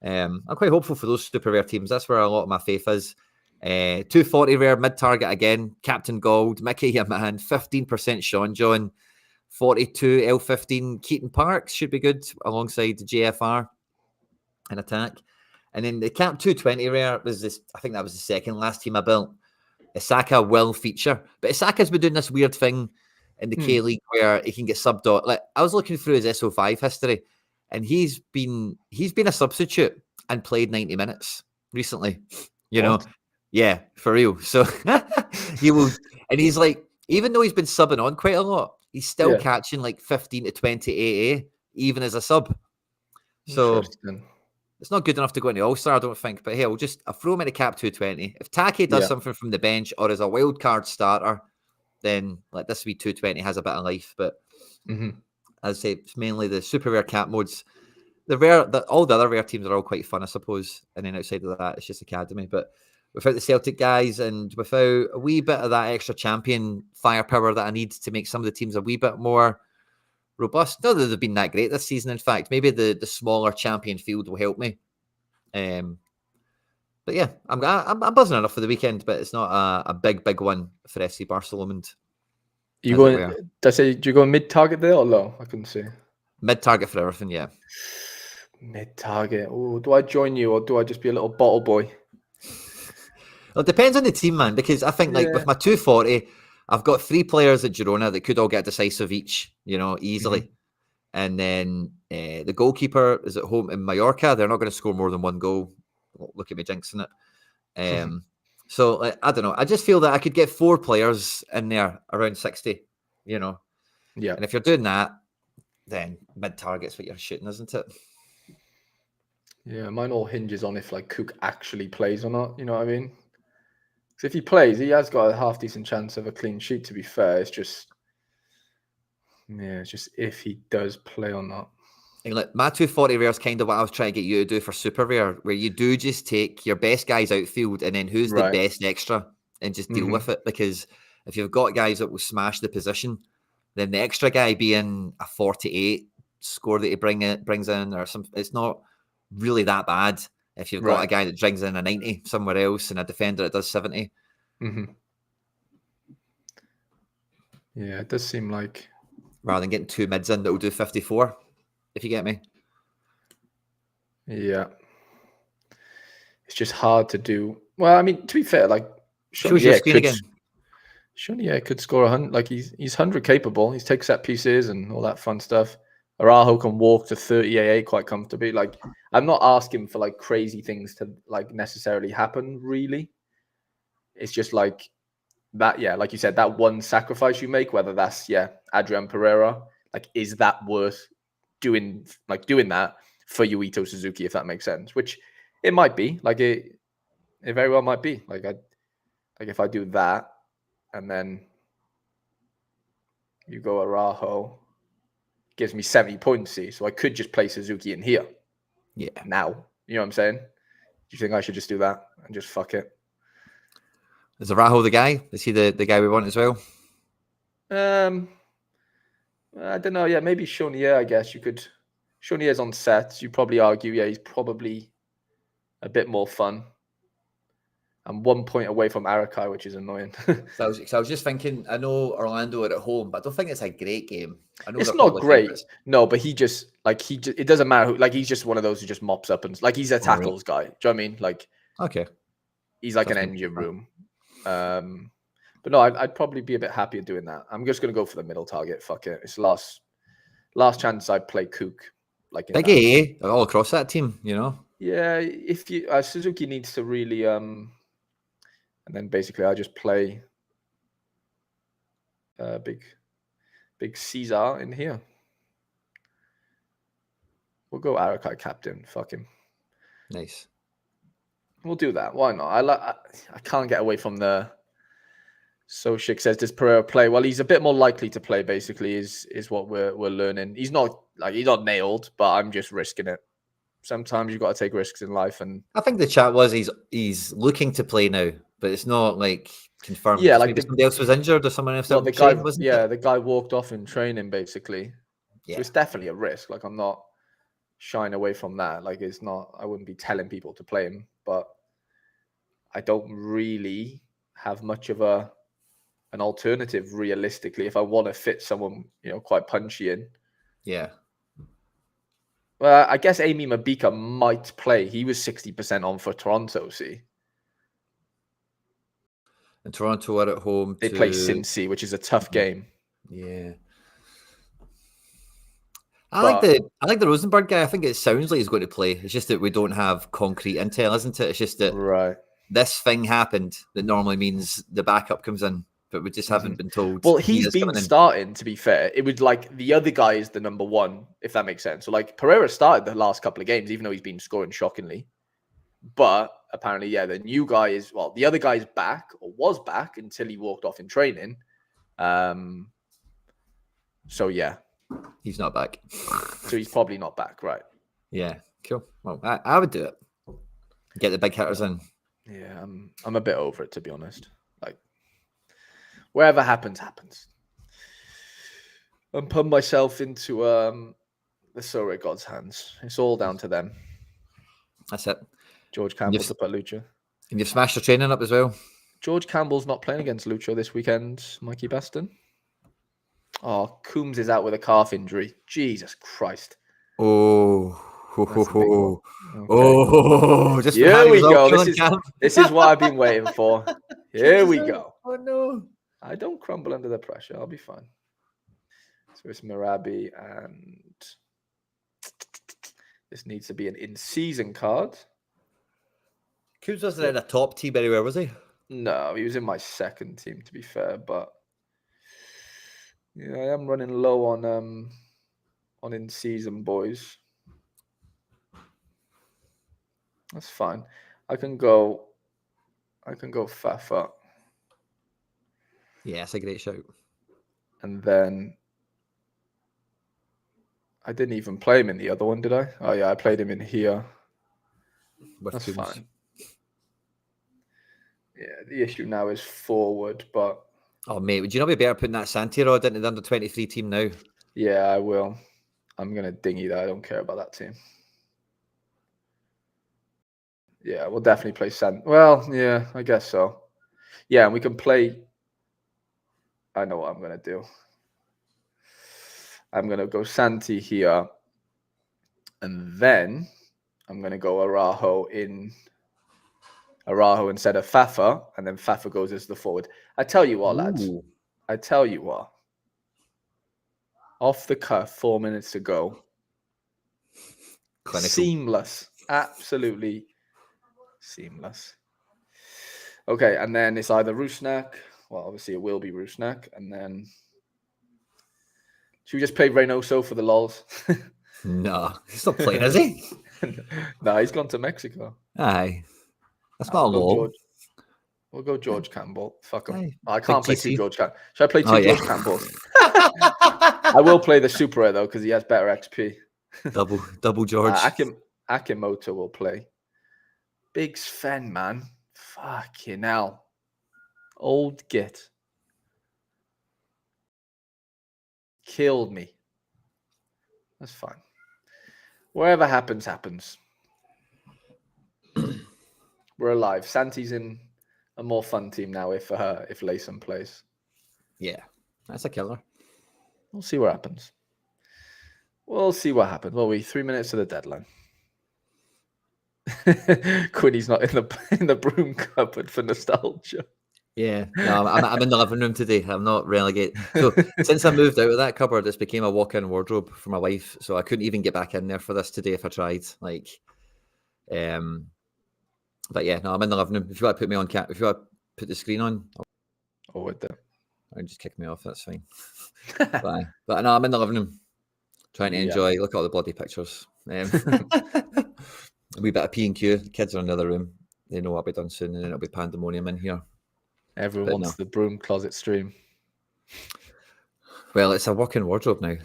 I'm quite hopeful for those super rare teams. That's where a lot of my faith is. 240 rare mid-target again. Captain Gold, Mickey, your man. 15% Sean John. 42 L15 Keaton Parks should be good alongside the JFR in attack. And then the Cap 220 rare was this, I think that was the second last team I built. Isaka will feature, but Isaka's been doing this weird thing in the K League where he can get subbed on. Like, I was looking through his SO5 history, and he's been a substitute and played 90 minutes recently. You know, yeah, for real. So he will, and he's like, even though he's been subbing on quite a lot, he's still catching like 15 to 20 AA, even as a sub. So it's not good enough to go into All-Star, I don't think. But hey, I'll throw him in a Cap 220. If Take does something from the bench or as a wild card starter, then like this wee 220 has a bit of life. But as I say, it's mainly the super rare cap modes. All the other rare teams are all quite fun, I suppose. And then outside of that, it's just Academy. But without the Celtic guys and without a wee bit of that extra champion firepower that I need to make some of the teams a wee bit more robust. Not that they've been that great this season, in fact. Maybe the smaller champion field will help me. But yeah, I'm buzzing enough for the weekend, but it's not a big one for FC Barcelona. You going? Do you go mid-target there or low? I couldn't see. Mid-target for everything, yeah. Mid-target. Oh, do I join you or do I just be a little bottle boy? Well, it depends on the team, man, because I think like with my 240, I've got 3 players at Girona that could all get decisive each, easily. And then the goalkeeper is at home in Mallorca. They're not going to score more than 1 goal. Look at me jinxing it. So I don't know. I just feel that I could get 4 players in there around 60, Yeah. And if you're doing that, then mid-target's what you're shooting, isn't it? Yeah, mine all hinges on if like Cook actually plays or not. You know what I mean? So if he plays, he has got a half decent chance of a clean sheet. To be fair, it's just if he does play or not. And like my 240 rare is kind of what I was trying to get you to do for super rare, where you do just take your best guys outfield and then who's the best extra and just deal with it. Because if you've got guys that will smash the position, then the extra guy being a 48 score that he brings in or something, it's not really that bad. If you've got a guy that brings in a 90 somewhere else and a defender that does 70. Yeah, it does seem like... Rather than getting 2 mids in that will do 54, if you get me. Yeah. It's just hard to do. Well, I mean, to be fair, like... Shawnee could score 100. Like, he's 100 capable. He takes set pieces and all that fun stuff. Araujo can walk to 30 AA quite comfortably. Like, I'm not asking for like crazy things to like necessarily happen, really. It's just like that, like you said, that one sacrifice you make, whether that's Adrian Pereira, like, is that worth doing that for Yuito Suzuki, if that makes sense? Which it might be. Like it very well might be. Like if I do that and then you go Araujo, gives me 70 points, so I could just play Suzuki in here. Yeah. Now. You know what I'm saying? Do you think I should just do that and just fuck it? Is Araujo the guy? Is he the guy we want as well? I don't know. Yeah, maybe Shawnee, I guess. You could... Shawnee's on sets. You probably argue, he's probably a bit more fun. I'm 1 point away from Arakai, which is annoying. So I was just thinking, I know Orlando are at home, but I don't think it's a great game. I know it's not great. Favorites. No, but it doesn't matter. Like, he's just one of those who just mops up and like he's a tackles guy. Do you know what I mean? Like, okay, he's like an engine room. But no, I'd probably be a bit happier doing that. I'm just gonna go for the middle target. Fuck it. It's last chance I play Cook. Like big A all across that team, Yeah, if you Suzuki needs to really and then basically I just play big Caesar in here. We'll go Arakai captain. Fuck him. Nice. We'll do that. Why not? I can't get away from the... Soshik says, does Pereira play? Well, he's a bit more likely to play, basically, is what we're learning. He's not nailed, but I'm just risking it. Sometimes you've got to take risks in life. And I think the chat was he's looking to play now. but it's not like confirmed. Yeah, 'cause like maybe somebody else was injured or someone else well, out the in guy, training, wasn't yeah, it? the guy walked off in training basically. So Yeah. it's definitely a risk. Like I'm not shying away from that. Like it's not. I wouldn't be telling people to play him, but I don't really have much of an alternative realistically if I want to fit someone quite punchy in. Yeah. Well, I guess Amy Mabika might play. He was 60% on for Toronto. See, And Toronto are at home they play Cincy, which is a tough game. Yeah. I like the Rosenberg guy. I think it sounds like he's going to play. It's just that we don't have concrete intel, isn't it? It's just that Right. this thing happened that normally means the backup comes in, but we just haven't been told. Well, he he's is been coming in. starting, to be fair. It would like the other guy is the number one, if that makes sense. So like Pereira started the last couple of games, even though he's been scoring shockingly. But apparently, yeah, the new guy is, well, the other guy's back or was back until he walked off in training. So yeah. He's not back. So he's probably not back, right? Yeah, cool. Well, I would do it. Get the big hitters in. Yeah, I'm a bit over it, to be honest. Like, wherever happens, happens. I'm putting myself into the Sorare gods' hands. It's all down to them. That's it. George Campbell to put Lucha. And you've smashed your training up as well. George Campbell's not playing against Lucha this weekend, Mikey Baston. Oh, Coombs is out with a calf injury. Jesus Christ. Oh. Just here we go. This is what I've been waiting for. Here we go. Oh no. I don't crumble under the pressure. I'll be fine. So it's Marabi, and this needs to be an in-season card. Coombs wasn't in a top team anywhere, was he? No, he was in my second team, to be fair, but yeah, I am running low on in-season boys. That's fine. I can go Fafa. Yeah, that's a great shout. And then I didn't even play him in the other one, did I? Oh yeah, I played him in here. That's fine. Yeah, the issue now is forward, but oh mate, would you not be better putting that Santirod into the under-23 team now? Yeah, I will. I'm gonna dinghy that. I don't care about that team. Yeah, we'll definitely play Well, yeah, I guess so. Yeah, and we can play. I know what I'm gonna do. I'm gonna go Santi here, and then I'm gonna go Araujo instead of Fafa, and then Fafa goes as the forward. I tell you what, lads. I tell you what. Off the cuff, 4 minutes to go. Clinical. Seamless. Absolutely seamless. Okay, and then it's either Rusnak. Well, obviously it will be Rusnak. And then should we just play Reynoso for the lols? No, he's not playing, is he? No, he's gone to Mexico. Aye. That's not a lol. We'll go George Campbell. Fuck him. Aye. I can't play two GC. George Campbell. Should I play two George Campbells? I will play the Super though, because he has better XP. Double George. Akimoto will play. Big Sven, man. Fucking hell. Old git. Killed me. That's fine. Wherever happens, happens. We're alive. Santi's in a more fun team now if Layson plays. Yeah, that's a killer. We'll see what happens. We'll see what happens. Well, we 3 minutes to the deadline. Quinny's not in the broom cupboard for nostalgia. Yeah, no, I'm in the living room today. I'm not relegated. So since I moved out of that cupboard, this became a walk-in wardrobe for my wife. So I couldn't even get back in there for this today if I tried. But yeah, no, I'm in the living room. If you want to put me on if you want to put the screen on, With that. Or just kick me off. That's fine. but no, I'm in the living room trying to enjoy. Look at all the bloody pictures. A wee bit of P&Q. The kids are in the other room. They know I'll be done soon, and then it'll be pandemonium in here. Everyone wants the broom closet stream. Well, it's a walk-in wardrobe now,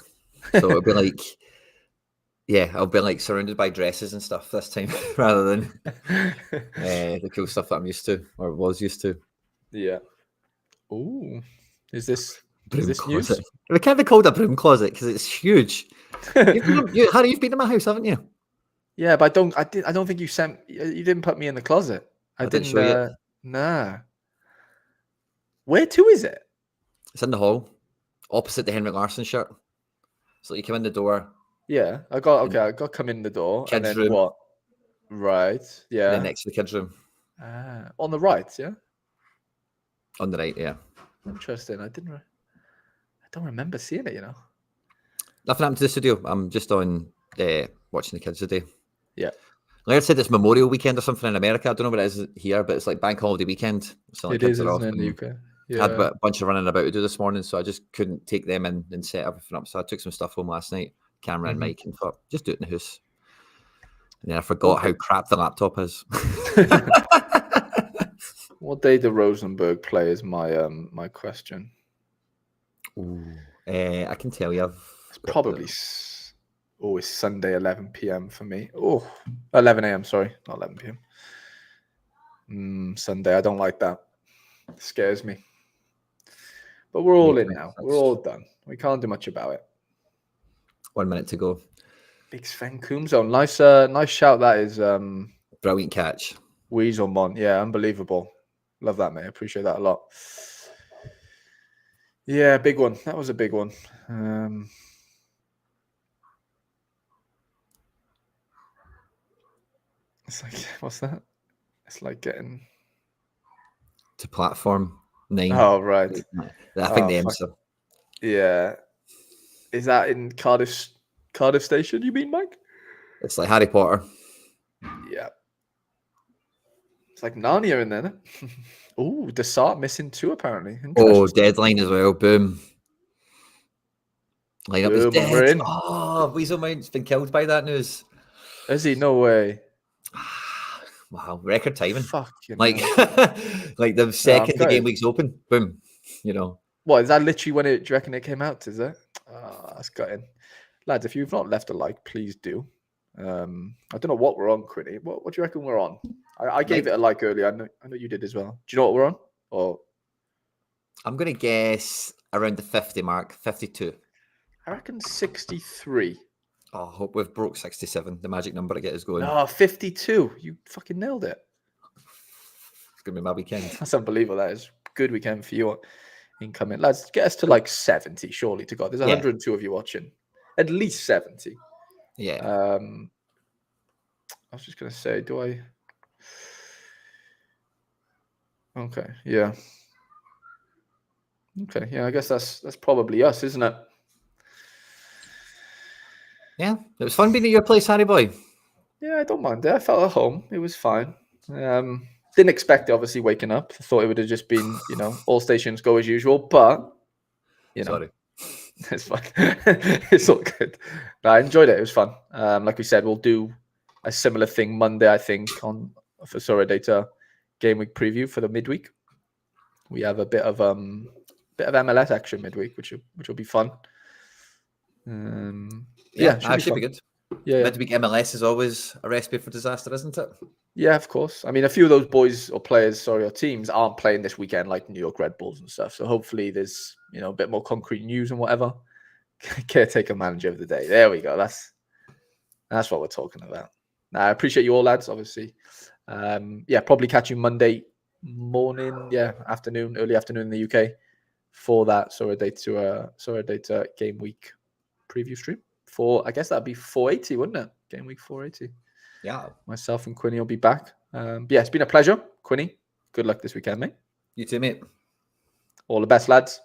so it'll be like Yeah, I'll be like surrounded by dresses and stuff this time rather than the cool stuff that I'm used to or was used to. Yeah. Ooh, is this Broom news? closet. It can't be called a broom closet because it's huge. Harry, you've been in my house, haven't you? Yeah, but I don't think you didn't put me in the closet. I didn't didn't. show you. Nah. Where to is it? It's in the hall, opposite the Henrik Larsson shirt. So you come in the door. Yeah, I got to come in the door and Kids' then room. what? Right. Yeah. Then next to the kids' room. On the right. Yeah. On the right, yeah. Interesting. I don't remember seeing it. Nothing happened to the studio. I'm just on watching the kids today. Yeah. Laird said it's Memorial Weekend or something in America. I don't know what it is here, but it's like bank holiday weekend. So like It kids is, are off. isn't it, in the UK? Yeah. Had a bunch of running about to do this morning, so I just couldn't take them in and set everything up. So I took some stuff home last night, camera and mic, and thought, just do it in the house. And then I forgot how crap the laptop is. What day do Rosenborg play is my question. Ooh, I can tell you. It's probably it's Sunday 11 p.m. for me. 11 a.m. Sorry, not 11 p.m. Sunday. I don't like that. It scares me. But we're all in now. We're all done. We can't do much about it. 1 minute to go. Big Sven Kumzo. Nice shout. That is Brilliant catch. Weaselmon. Yeah, unbelievable. Love that, mate. Appreciate that a lot. Yeah, big one. That was a big one. It's like, what's that? It's like getting to platform 9. Oh, right. I think the M's. Yeah. Is that in Cardiff Station, you mean, Mike? It's like Harry Potter. Yeah. It's like Narnia in there. Oh, Desart missing 2 apparently. Oh, deadline as well. Boom. Lineup is dead. We're in. Oh, Weaselmount's been killed by that news. Is he? No way. Wow, record timing. Like the second the game week's open, boom. What is that? Literally when do you reckon it came out? Is it? That's gutting, lads. If you've not left a like, please do. I don't know what we're on, Quinny. What do you reckon we're on? I gave it a like earlier. I know you did as well. Do you know what we're on? Or I'm gonna guess around the 50 mark, 52. I reckon 63. Oh, I hope we've broke 67, the magic number to get us going. No, 52. You fucking nailed it. It's going to be my weekend. That's unbelievable. That is a good weekend for you incoming. Lads, get us to like 70, surely to God. There's 102 of you watching. At least 70. Yeah. I was just going to say, do I... Okay, yeah. Okay, yeah, I guess that's probably us, isn't it? Yeah, it was fun being at your place, Harry boy. Yeah, I don't mind it. I felt at home. It was fine. Didn't expect it, obviously, waking up. I thought it would have just been, all stations go as usual. But, Sorry. It's fine. It's all good. But I enjoyed it. It was fun. Like we said, we'll do a similar thing Monday, I think, for Sorare game week preview for the midweek. We have a bit of MLS action midweek, which will be fun. That should be good. Yeah, midweek MLS is always a recipe for disaster, isn't it? Yeah, of course. I mean, a few of those boys or players, or teams aren't playing this weekend, like New York Red Bulls and stuff. So hopefully there's a bit more concrete news and whatever. Caretaker manager of the day. There we go. That's what we're talking about. I appreciate you all, lads. Obviously, probably catch you Monday morning, early afternoon in the UK for that Sorare game week preview stream. I guess that'd be 480, wouldn't it? Game week 480. Yeah. Myself and Quinny will be back. It's been a pleasure, Quinny. Good luck this weekend, mate. You too, mate. All the best, lads.